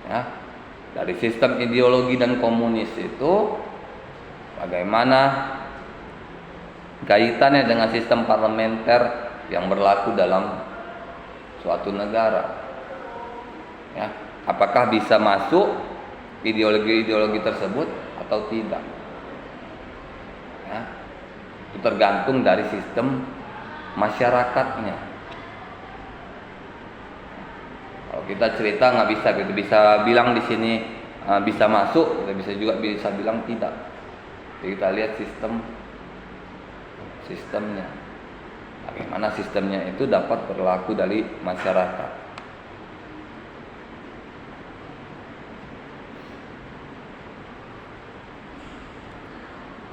Speaker 1: Ya. Dari sistem ideologi dan komunis itu bagaimana kaitannya dengan sistem parlementer yang berlaku dalam suatu negara. Ya, apakah bisa masuk ideologi-ideologi tersebut atau tidak? Itu tergantung dari sistem masyarakatnya. Kalau kita cerita nggak bisa gitu, bisa bilang di sini bisa masuk, kita bisa juga bisa bilang tidak. Jadi kita lihat sistemnya. Bagaimana sistemnya itu dapat berlaku dari masyarakat.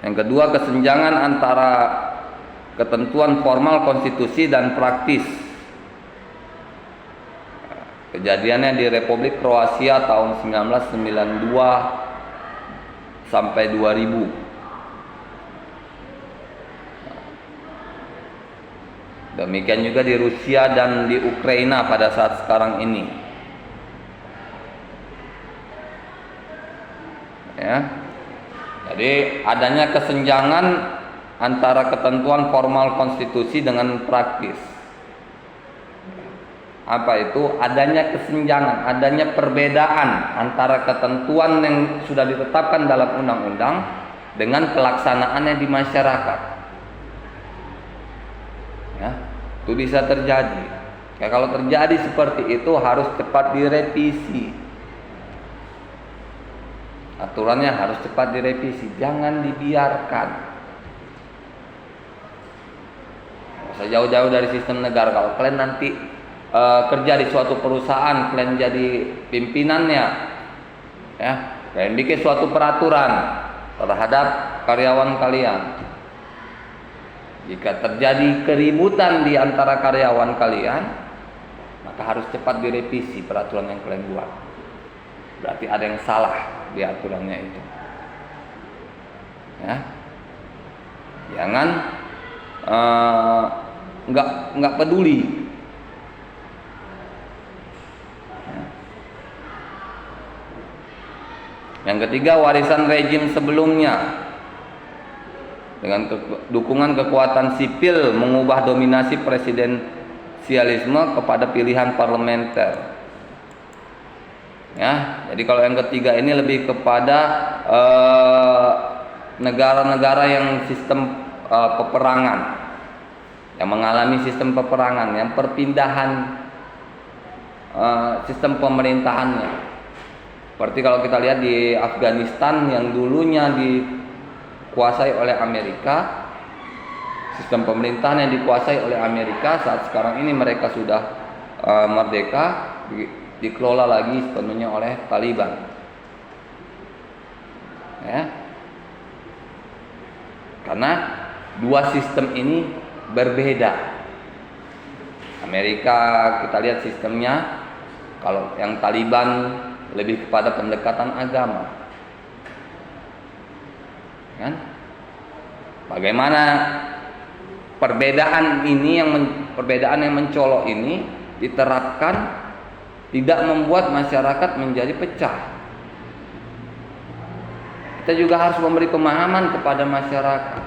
Speaker 1: Yang kedua, kesenjangan antara ketentuan formal konstitusi dan praktis. Kejadiannya di Republik Kroasia tahun 1992 sampai 2000. Demikian juga di Rusia dan di Ukraina pada saat sekarang ini. Ya. Jadi adanya kesenjangan antara ketentuan formal konstitusi dengan praktis. Apa itu? Adanya kesenjangan, adanya perbedaan antara ketentuan yang sudah ditetapkan dalam undang-undang dengan pelaksanaannya di masyarakat. Ya, itu bisa terjadi. Ya, kalau terjadi seperti itu harus cepat direvisi. Aturannya harus cepat direvisi, jangan dibiarkan. Nggak usah jauh-jauh dari sistem negara. Kalau kalian nanti kerja di suatu perusahaan, kalian jadi pimpinannya, ya, kalian bikin suatu peraturan terhadap karyawan kalian. Jika terjadi keributan di antara karyawan kalian, maka harus cepat direvisi peraturan yang kalian buat. Berarti ada yang salah di aturannya itu. Ya, jangan nggak peduli. Yang ketiga, warisan rejim sebelumnya dengan dukungan kekuatan sipil mengubah dominasi presidensialisme kepada pilihan parlementer. Ya, jadi kalau yang ketiga ini lebih kepada negara-negara yang sistem peperangan, yang mengalami sistem peperangan, yang perpindahan sistem pemerintahannya. Seperti kalau kita lihat di Afghanistan yang dulunya dikuasai oleh Amerika, sistem pemerintahan yang dikuasai oleh Amerika, saat sekarang ini mereka sudah merdeka, dikelola lagi sepenuhnya oleh Taliban. Ya. Karena dua sistem ini berbeda. Amerika kita lihat sistemnya, kalau yang Taliban lebih kepada pendekatan agama. Kan? Bagaimana perbedaan yang mencolok ini diterapkan tidak membuat masyarakat menjadi pecah. Kita juga harus memberi pemahaman kepada masyarakat.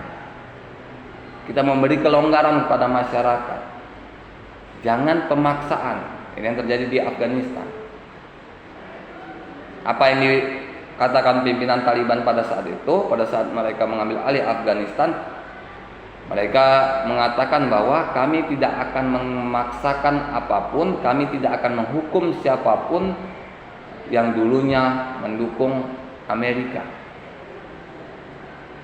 Speaker 1: Kita memberi kelonggaran kepada masyarakat. Jangan pemaksaan. Ini yang terjadi di Afghanistan. Apa yang dikatakan pimpinan Taliban pada saat itu, pada saat mereka mengambil alih Afghanistan, mereka mengatakan bahwa kami tidak akan memaksakan apapun, kami tidak akan menghukum siapapun yang dulunya mendukung Amerika.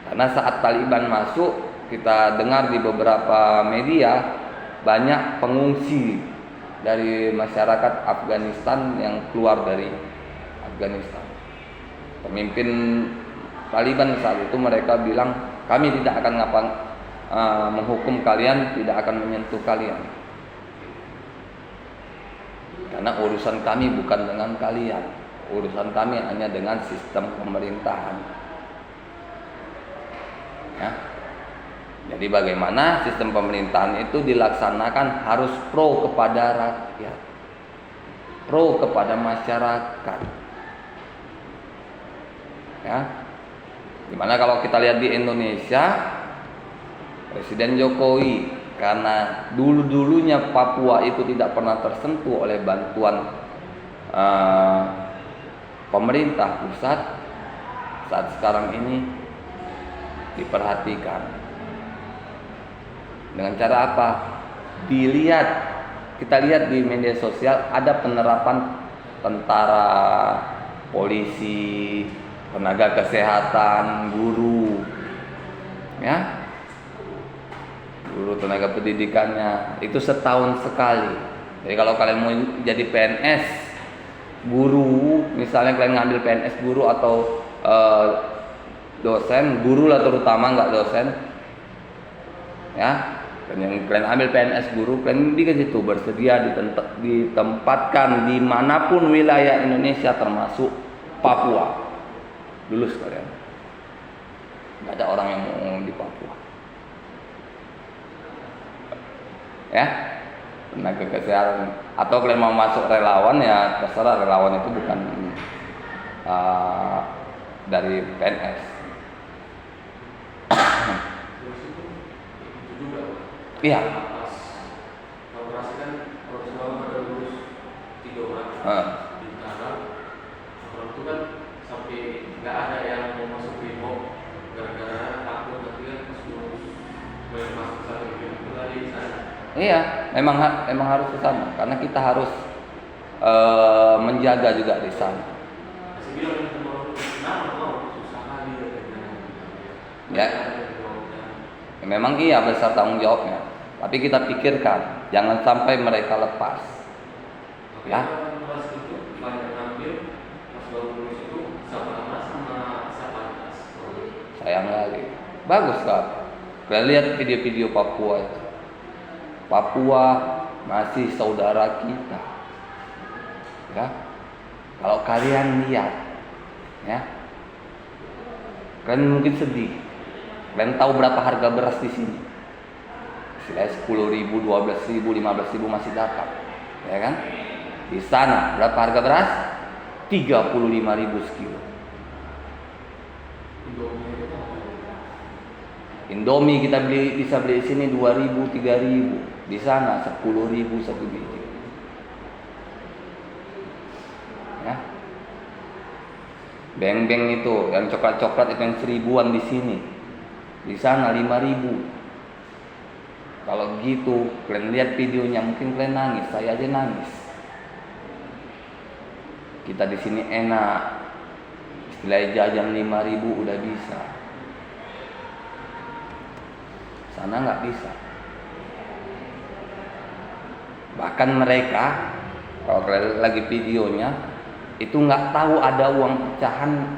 Speaker 1: Karena saat Taliban masuk, kita dengar di beberapa media banyak pengungsi dari masyarakat Afghanistan yang keluar dari Afghanistan. Pemimpin Taliban saat itu mereka bilang, kami tidak akan menghukum kalian, tidak akan menyentuh kalian, karena urusan kami bukan dengan kalian, urusan kami hanya dengan sistem pemerintahan. Ya. Jadi bagaimana sistem pemerintahan itu dilaksanakan harus pro kepada rakyat, pro kepada masyarakat. Ya. Dimana kalau kita lihat di Indonesia, Presiden Jokowi, karena dulu-dulunya Papua itu tidak pernah tersentuh oleh bantuan pemerintah pusat, saat sekarang ini diperhatikan. Dengan cara apa? Kita lihat di media sosial ada penerapan tentara, polisi, tenaga kesehatan, guru, ya, guru tenaga pendidikannya itu setahun sekali. Jadi kalau kalian mau jadi PNS, guru, misalnya kalian ngambil PNS guru atau dosen, guru lah terutama, nggak dosen, ya. Dan yang kalian ambil PNS guru, kalian di situ bersedia ditempatkan dimanapun wilayah Indonesia termasuk Papua. Lulus kalian. Nggak ada orang yang mau di Papua. Ya, tenaga kesehatan. Atau kalian mau masuk relawan, ya terserah, relawan itu bukan dari PNS. Iya.
Speaker 2: Operasi kan kalau semalam ada lulus 3 orang di kanal, orang itu kan sampai nggak ada yang mau masuk brimob gara-gara takut nanti kan pas lulus masuk satu brimob lagi di sana.
Speaker 1: Iya, memang harus ke sana karena kita harus menjaga juga di sana.
Speaker 2: Masih bilang sama orang kenapa mau susah kali
Speaker 1: Ya. Memang iya besar tanggung jawabnya, tapi kita pikirkan jangan sampai mereka lepas. Ya.
Speaker 2: Banyak ngambil pas baru lulus itu sama
Speaker 1: Sayang kali. Bagus kan? Kalian lihat video-video Papua itu. Papua masih saudara kita. Ya. Kalau kalian lihat, ya, kalian mungkin sedih. Kalian tahu berapa harga beras di sini? Istilahnya 10.000, 12.000, 15.000 masih dapat, ya kan? Di sana berapa harga beras? 35.000 sekilo. Indomie kita bisa beli di sini 2.000, 3.000. Di sana 10.000 satu biji. Ya. Beng-beng itu yang coklat-coklat itu yang 1.000-an di sini. Di sana 5.000. Kalau gitu, kalian lihat videonya mungkin kalian nangis, saya aja nangis. Kita di sini enak, istilahnya jajan 5.000 udah bisa. Sana nggak bisa. Bahkan mereka, kalau kalian lagi videonya, itu nggak tahu ada uang pecahan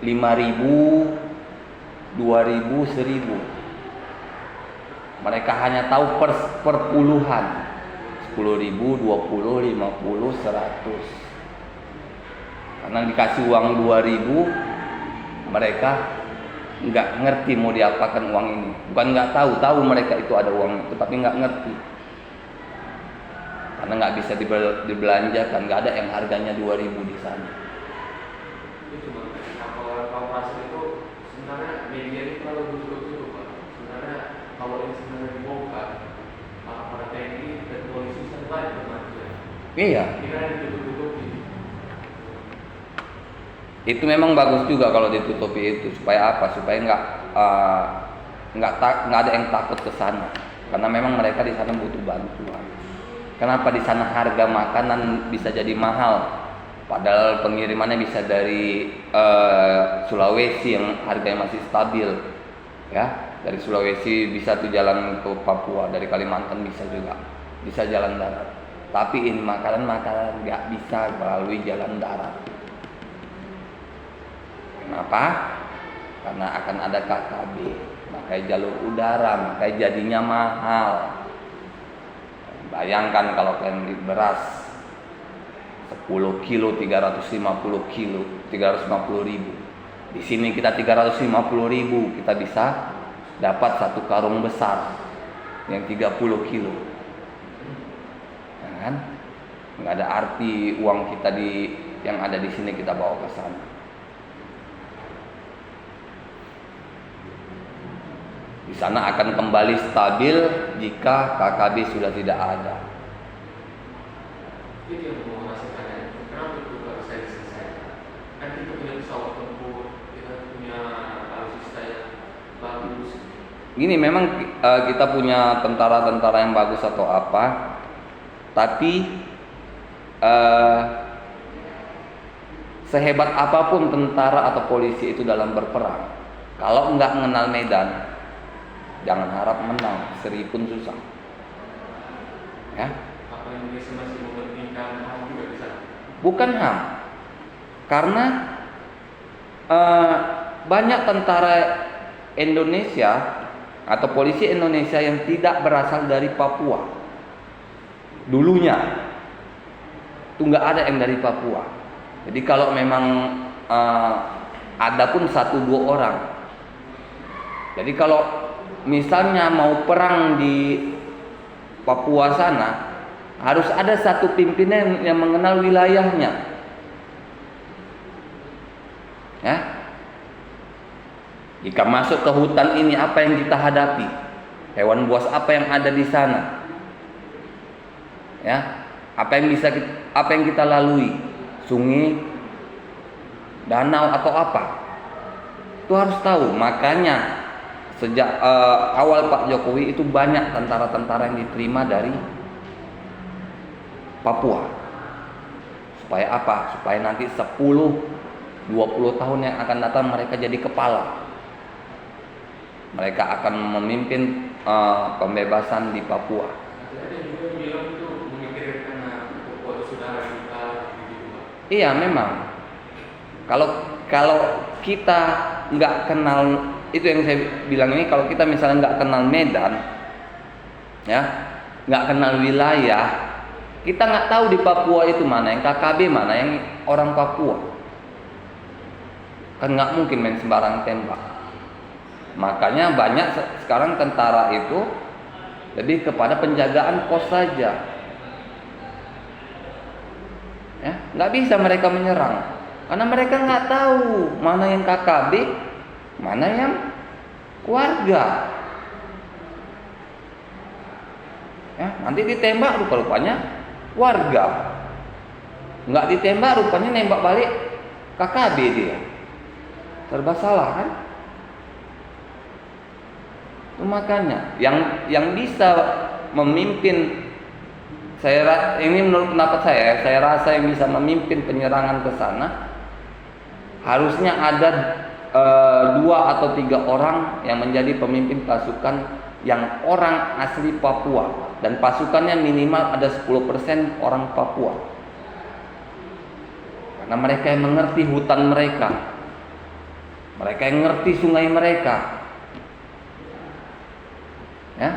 Speaker 1: 5.000. 2.000, 1.000. Mereka hanya tahu per puluhan. 10.000, 20, 50, 100. Karena dikasih uang 2.000, mereka nggak ngerti mau diapakan uang ini. Bukan nggak tahu mereka itu ada uang itu, tapi nggak ngerti. Karena nggak bisa dibelanjakan, nggak ada yang harganya 2.000 di sana.
Speaker 2: Itu kalau hasil itu sebenarnya media ini kalau tutup Pak. Sebenarnya kalau ini sebenarnya dibongkar, para TNI dan polisi bisa banyak bermacam.
Speaker 1: Iya.
Speaker 2: Ini kan ditutup-tutupi.
Speaker 1: Itu memang bagus juga kalau ditutupi itu, supaya apa? Supaya nggak ada yang takut ke sana. Karena memang mereka di sana butuh bantuan. Kenapa di sana harga makanan bisa jadi mahal? Padahal pengirimannya bisa dari Sulawesi yang harganya masih stabil, ya. Dari Sulawesi bisa tuh jalan ke Papua, dari Kalimantan bisa juga, bisa jalan darat. Tapi ini makanan nggak bisa melalui jalan darat. Kenapa? Karena akan ada KKB, makanya jalur udara, makanya jadinya mahal. Bayangkan kalau kalian beli beras 10 kilo 350 kilo 350.000. Di sini kita 350.000, kita bisa dapat satu karung besar yang 30 kilo. Ya kan? Nggak ada arti uang kita yang ada di sini kita bawa ke sana. Di sana akan kembali stabil jika KKB sudah tidak ada.
Speaker 2: Itu yang mau menghasilkannya. Kenapa itu nggak bisa diselesaikan? Kan kita punya pesawat tempur, kita punya alutsista yang bagus.
Speaker 1: gini, memang kita punya tentara-tentara yang bagus atau apa, tapi sehebat apapun tentara atau polisi itu dalam berperang, kalau nggak mengenal medan, jangan harap menang, seri pun susah. Ya.
Speaker 2: Apa Indonesia masih mementingkan HAM juga di sana?
Speaker 1: Bukan HAM, karena banyak tentara Indonesia atau polisi Indonesia yang tidak berasal dari Papua. Dulunya itu nggak ada yang dari Papua. Jadi kalau memang ada pun 1-2 orang. Jadi kalau misalnya mau perang di Papua sana, harus ada satu pimpinan yang mengenal wilayahnya. Ya. Jika masuk ke hutan ini, apa yang kita hadapi? Hewan buas apa yang ada di sana? Ya, apa yang kita lalui? Sungai, danau atau apa? Itu harus tahu. Makanya sejak awal Pak Jokowi itu banyak tentara-tentara yang diterima dari Papua. Supaya apa? Supaya nanti 10-20 tahun yang akan datang mereka jadi kepala. Mereka akan memimpin pembebasan di Papua.
Speaker 2: Ada juga bilang itu memikirkan karena Papua saudara kita gitu Pak.
Speaker 1: Iya, memang. Kalau kita nggak kenal, itu yang saya bilang ini, kalau kita misalnya nggak kenal medan, ya, nggak kenal wilayah, kita nggak tahu di Papua itu mana yang KKB, mana yang orang Papua. Kan nggak mungkin main sembarang tembak. Makanya banyak sekarang tentara itu lebih kepada penjagaan pos saja. Ya, nggak bisa mereka menyerang karena mereka nggak tahu mana yang KKB, mana yang warga. Ya, nanti ditembak rupa-rupanya warga, nggak ditembak rupanya nembak balik KKB dia. Serba salah kan? Itu makanya yang bisa memimpin, ini menurut pendapat saya rasa yang bisa memimpin penyerangan ke sana harusnya ada 2 atau 3 orang yang menjadi pemimpin pasukan yang orang asli Papua, dan pasukannya minimal ada 10% orang Papua. Karena mereka yang mengerti hutan mereka yang mengerti sungai mereka. Ya.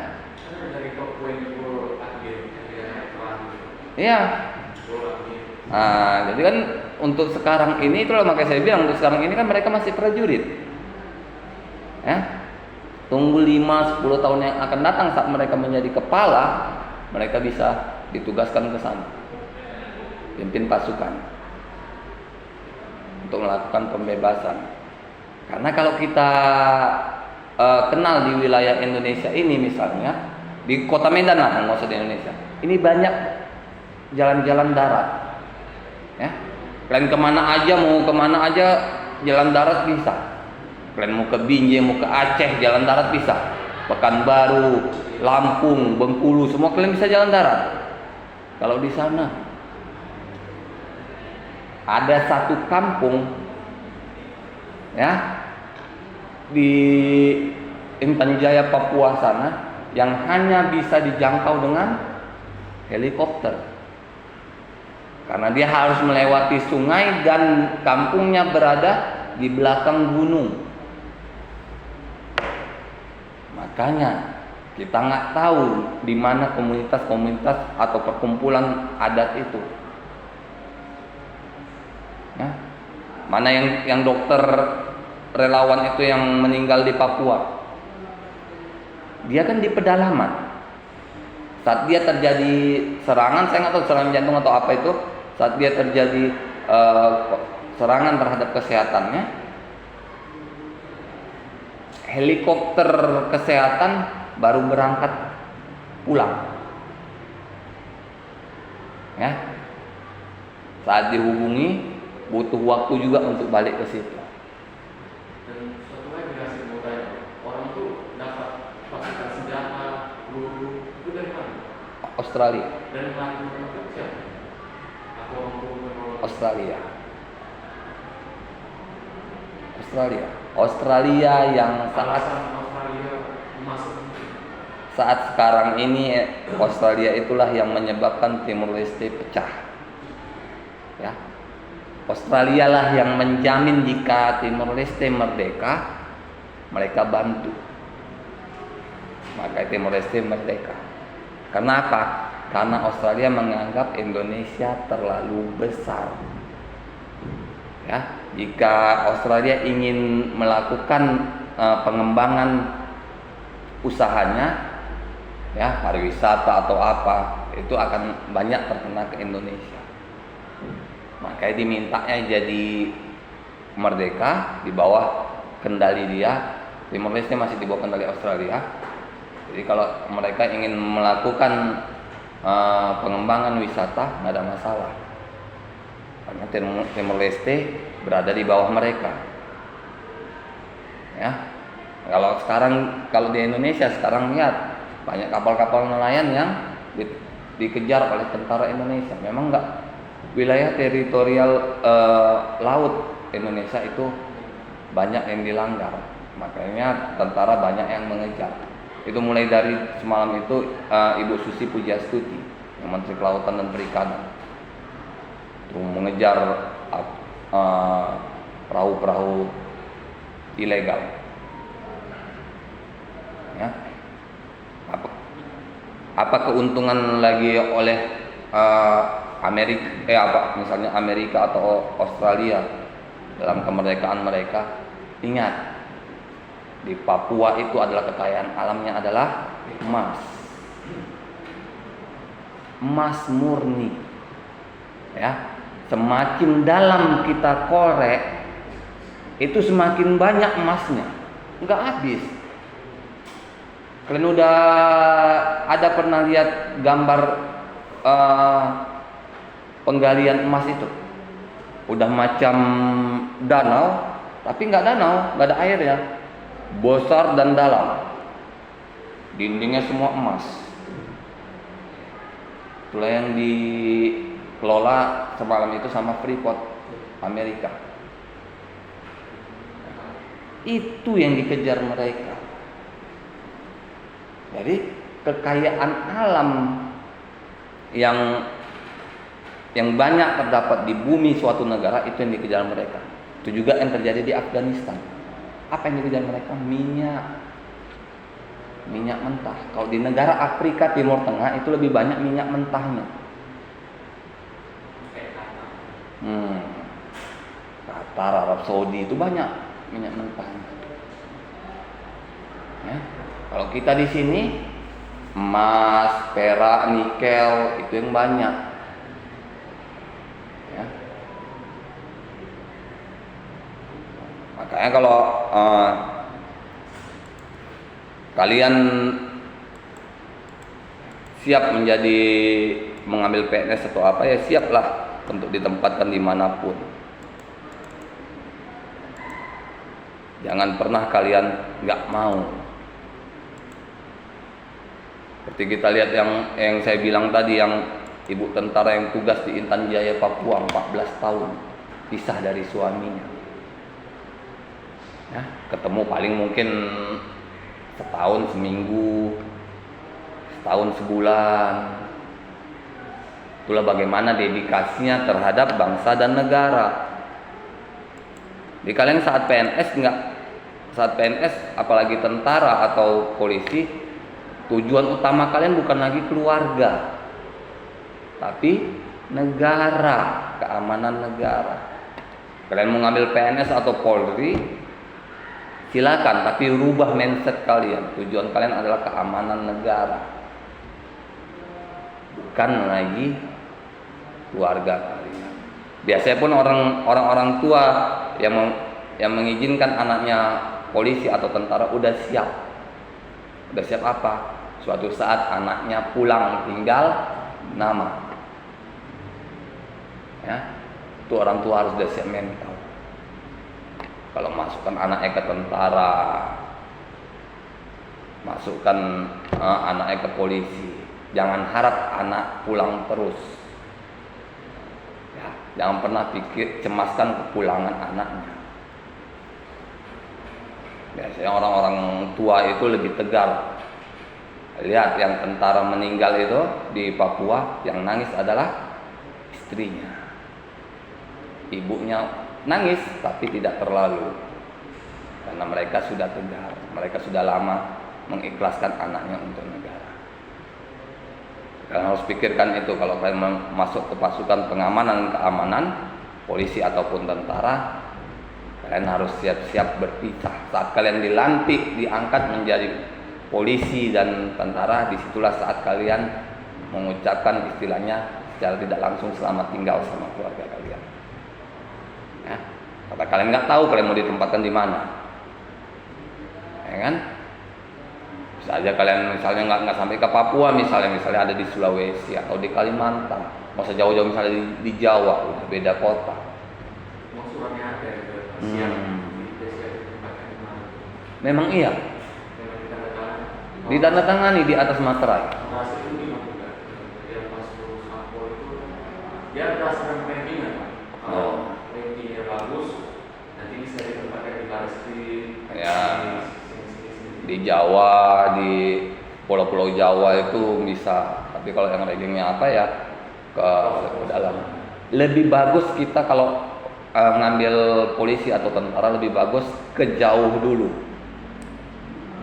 Speaker 2: Dari Papua yang akhir
Speaker 1: Iya. Nah, jadi kan untuk sekarang ini, itulah makanya saya bilang untuk sekarang ini kan mereka masih prajurit. Ya. Tunggu 5-10 tahun yang akan datang saat mereka menjadi kepala, mereka bisa ditugaskan ke sana. Pimpin pasukan untuk melakukan pembebasan. Karena kalau kita kenal di wilayah Indonesia ini, misalnya di kota Medan lah, nggak usah di Indonesia, ini banyak jalan-jalan darat. Ya, kalian mau kemana aja jalan darat bisa. Kalian mau ke Binjai, mau ke Aceh, jalan darat bisa. Pekanbaru, Lampung, Bengkulu, semua kalian bisa jalan darat. Kalau di sana ada satu kampung, ya, di Intan Jaya, Papua sana, yang hanya bisa dijangkau dengan helikopter. Karena dia harus melewati sungai dan kampungnya berada di belakang gunung. Makanya kita nggak tahu di mana komunitas-komunitas atau perkumpulan adat itu. Ya. Mana yang dokter relawan itu yang meninggal di Papua, dia kan di pedalaman. Saat dia terjadi serangan, saya nggak tahu serangan jantung atau apa itu, saat dia terjadi serangan terhadap kesehatannya, helikopter kesehatan baru berangkat pulang. Ya, saat dihubungi butuh waktu juga untuk balik ke situ.
Speaker 2: Dan satu lagi hasil mau tanya, orang tuh dapat
Speaker 1: Australia.
Speaker 2: Dan lagi siapa? Aku
Speaker 1: Australia. Australia yang
Speaker 2: Australia masuk.
Speaker 1: saat sekarang ini Australia itulah yang menyebabkan Timur Leste pecah. Ya. Australia lah yang menjamin jika Timur Leste merdeka, mereka bantu. Maka Timor Leste merdeka. Kenapa? Karena Australia menganggap Indonesia terlalu besar. Ya, jika Australia ingin melakukan pengembangan usahanya, ya pariwisata atau apa, itu akan banyak terkena ke Indonesia. Makanya dimintanya jadi merdeka di bawah kendali dia. Timor Leste masih di bawah kendali Australia. Jadi kalau mereka ingin melakukan pengembangan wisata nggak ada masalah, karena Timor Leste berada di bawah mereka. Ya, kalau di Indonesia sekarang lihat banyak kapal-kapal nelayan yang dikejar oleh tentara Indonesia. Memang nggak wilayah teritorial laut Indonesia itu banyak yang dilanggar, makanya tentara banyak yang mengejar. Itu mulai dari semalam itu Ibu Susi Pujiastuti, yang Menteri Kelautan dan Perikanan, itu mengejar perahu-perahu ilegal. Ya. Apa keuntungan lagi oleh misalnya Amerika atau Australia dalam kemerdekaan mereka? Ingat, di Papua itu adalah kekayaan alamnya adalah emas murni. Ya, semakin dalam kita korek, itu semakin banyak emasnya, nggak habis. Kalian udah ada pernah lihat gambar penggalian emas itu? Udah macam danau, tapi nggak danau, nggak ada air ya. Besar dan dalam, dindingnya semua emas. Itulah yang dikelola semalam itu sama Freeport Amerika. Itu yang dikejar mereka. Jadi kekayaan alam yang banyak terdapat di bumi suatu negara, itu yang dikejar mereka. Itu juga yang terjadi di Afghanistan. Apa yang dikejar mereka? Minyak mentah. Kalau di negara Afrika Timur Tengah itu lebih banyak minyak mentahnya. Qatar, Arab Saudi itu banyak minyak mentahnya. Ya. Kalau kita di sini emas, perak, nikel itu yang banyak. Ya. Makanya kalau kalian siap mengambil PNS atau apa, ya siaplah untuk ditempatkan dimanapun. Jangan pernah kalian nggak mau. Seperti kita lihat yang saya bilang tadi, yang ibu tentara yang tugas di Intan Jaya Papua 14 tahun pisah dari suaminya. Ya, ketemu paling mungkin setahun seminggu, setahun sebulan. Itulah bagaimana dedikasinya terhadap bangsa dan negara. Jadi kalian saat PNS apalagi tentara atau polisi, tujuan utama kalian bukan lagi keluarga, tapi negara, keamanan negara. Kalian mau ngambil PNS atau Polri, silakan, tapi rubah mindset kalian. Tujuan kalian adalah keamanan negara, bukan lagi keluarga kalian. Biasanya pun orang-orang tua yang mengizinkan anaknya polisi atau tentara udah siap. Udah siap apa? Suatu saat anaknya pulang tinggal nama. Ya, itu orang tua harus udah siap mental. Kalau masukkan anaknya ke tentara, masukkan anaknya ke polisi, Jangan harap anak pulang terus. Ya, jangan pernah cemaskan kepulangan anaknya. Biasanya orang-orang tua itu lebih tegar. Lihat yang tentara meninggal itu di Papua, yang nangis adalah istrinya. Ibunya nangis tapi tidak terlalu, karena mereka sudah tegar, mereka sudah lama mengikhlaskan anaknya untuk negara. Kalian harus pikirkan itu kalau kalian masuk ke pasukan pengamanan keamanan, polisi ataupun tentara, kalian harus siap-siap berpisah. Saat kalian dilantik, diangkat menjadi polisi dan tentara, disitulah saat kalian mengucapkan istilahnya secara tidak langsung selamat tinggal sama keluarga kalian. Ya, kata kalian nggak tahu kalian mau ditempatkan di mana, ya kan? Bisa aja kalian misalnya nggak sampai ke Papua, misalnya ada di Sulawesi atau di Kalimantan, mau sejauh-jauh misalnya di Jawa, udah beda kota.
Speaker 2: Mau suratnya ada gitu, siap ditempatkan di mana?
Speaker 1: Memang iya. Ditandatangani di atas materai.
Speaker 2: Merasa itu gimana juga? Dia pas lulus Akpol itu, dia berdasarkan rankingan. Kalau rankingnya bagus, nanti bisa ditempatkan di Bareskrim.
Speaker 1: Ya. Di Jawa, di pulau-pulau Jawa itu bisa. Tapi kalau yang rankingnya apa ya, ke dalam. Lebih bagus kita kalau ngambil polisi atau tentara, lebih bagus ke jauh dulu.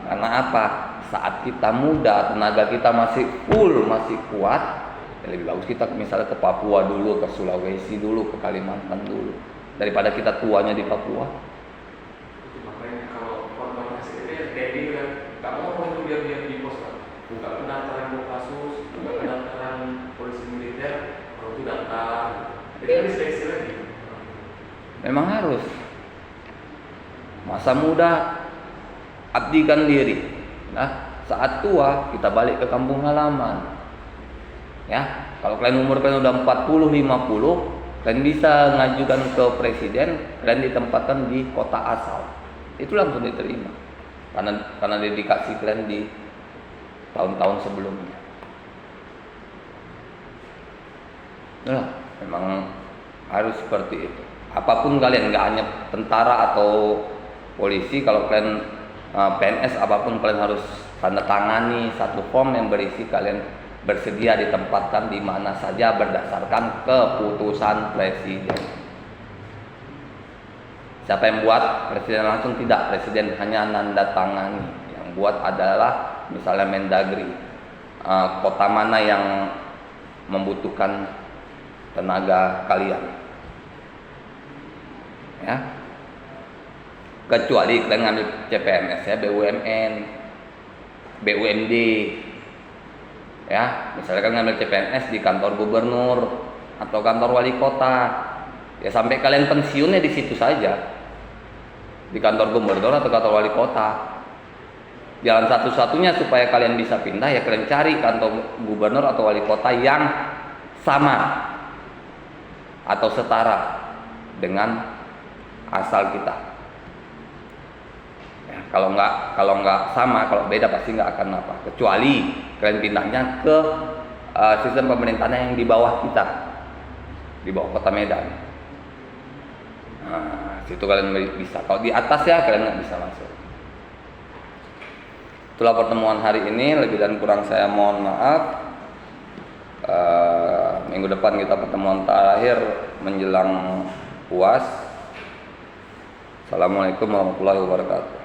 Speaker 1: Karena apa? Saat kita muda, tenaga kita masih full, masih kuat, ya lebih bagus kita misalnya ke Papua dulu, ke Sulawesi dulu, ke Kalimantan dulu, daripada kita tuanya di Papua.
Speaker 2: Itu makanya kalau korban hasilnya kayak gitu kan, nggak mau itu biar di pos kan, buka pendaftaran kasus, buka pendaftaran polisi militer, kalau itu daftar, jadi kan diseleksi lagi.
Speaker 1: Memang harus. Masa muda abdikan diri. Nah, saat tua kita balik ke kampung halaman. Ya, kalau kalian umur kalian udah 40, 50, kalian bisa ngajukan ke presiden, kalian ditempatkan di kota asal. Itu langsung diterima. Karena dedikasi kalian di tahun-tahun sebelumnya. Nah, memang harus seperti itu. Apapun kalian, nggak hanya tentara atau polisi, kalau kalian PNS apapun, kalian harus tanda tangani satu form yang berisi kalian bersedia ditempatkan di mana saja berdasarkan keputusan presiden. Siapa yang buat? Presiden langsung tidak, presiden hanya nanda tangani. Yang buat adalah misalnya Mendagri, kota mana yang membutuhkan tenaga kalian, ya. Kecuali kalian ngambil CPNS ya, BUMN, BUMD, ya. Misalnya kalian ngambil CPNS di kantor gubernur atau kantor wali kota, ya sampai kalian pensiunnya di situ saja, di kantor gubernur atau kantor wali kota. Jalan satu-satunya supaya kalian bisa pindah ya kalian cari kantor gubernur atau wali kota yang sama atau setara dengan asal kita. Kalau nggak sama, kalau beda pasti nggak akan apa. Kecuali kalian pindahnya ke sistem pemerintahan yang di bawah kita, di bawah kota Medan. Nah, situ kalian bisa. Kalau di atas ya kalian nggak bisa masuk. Itulah pertemuan hari ini. Lebih dan kurang saya mohon maaf. Minggu depan kita pertemuan terakhir menjelang UAS. Assalamualaikum warahmatullahi wabarakatuh.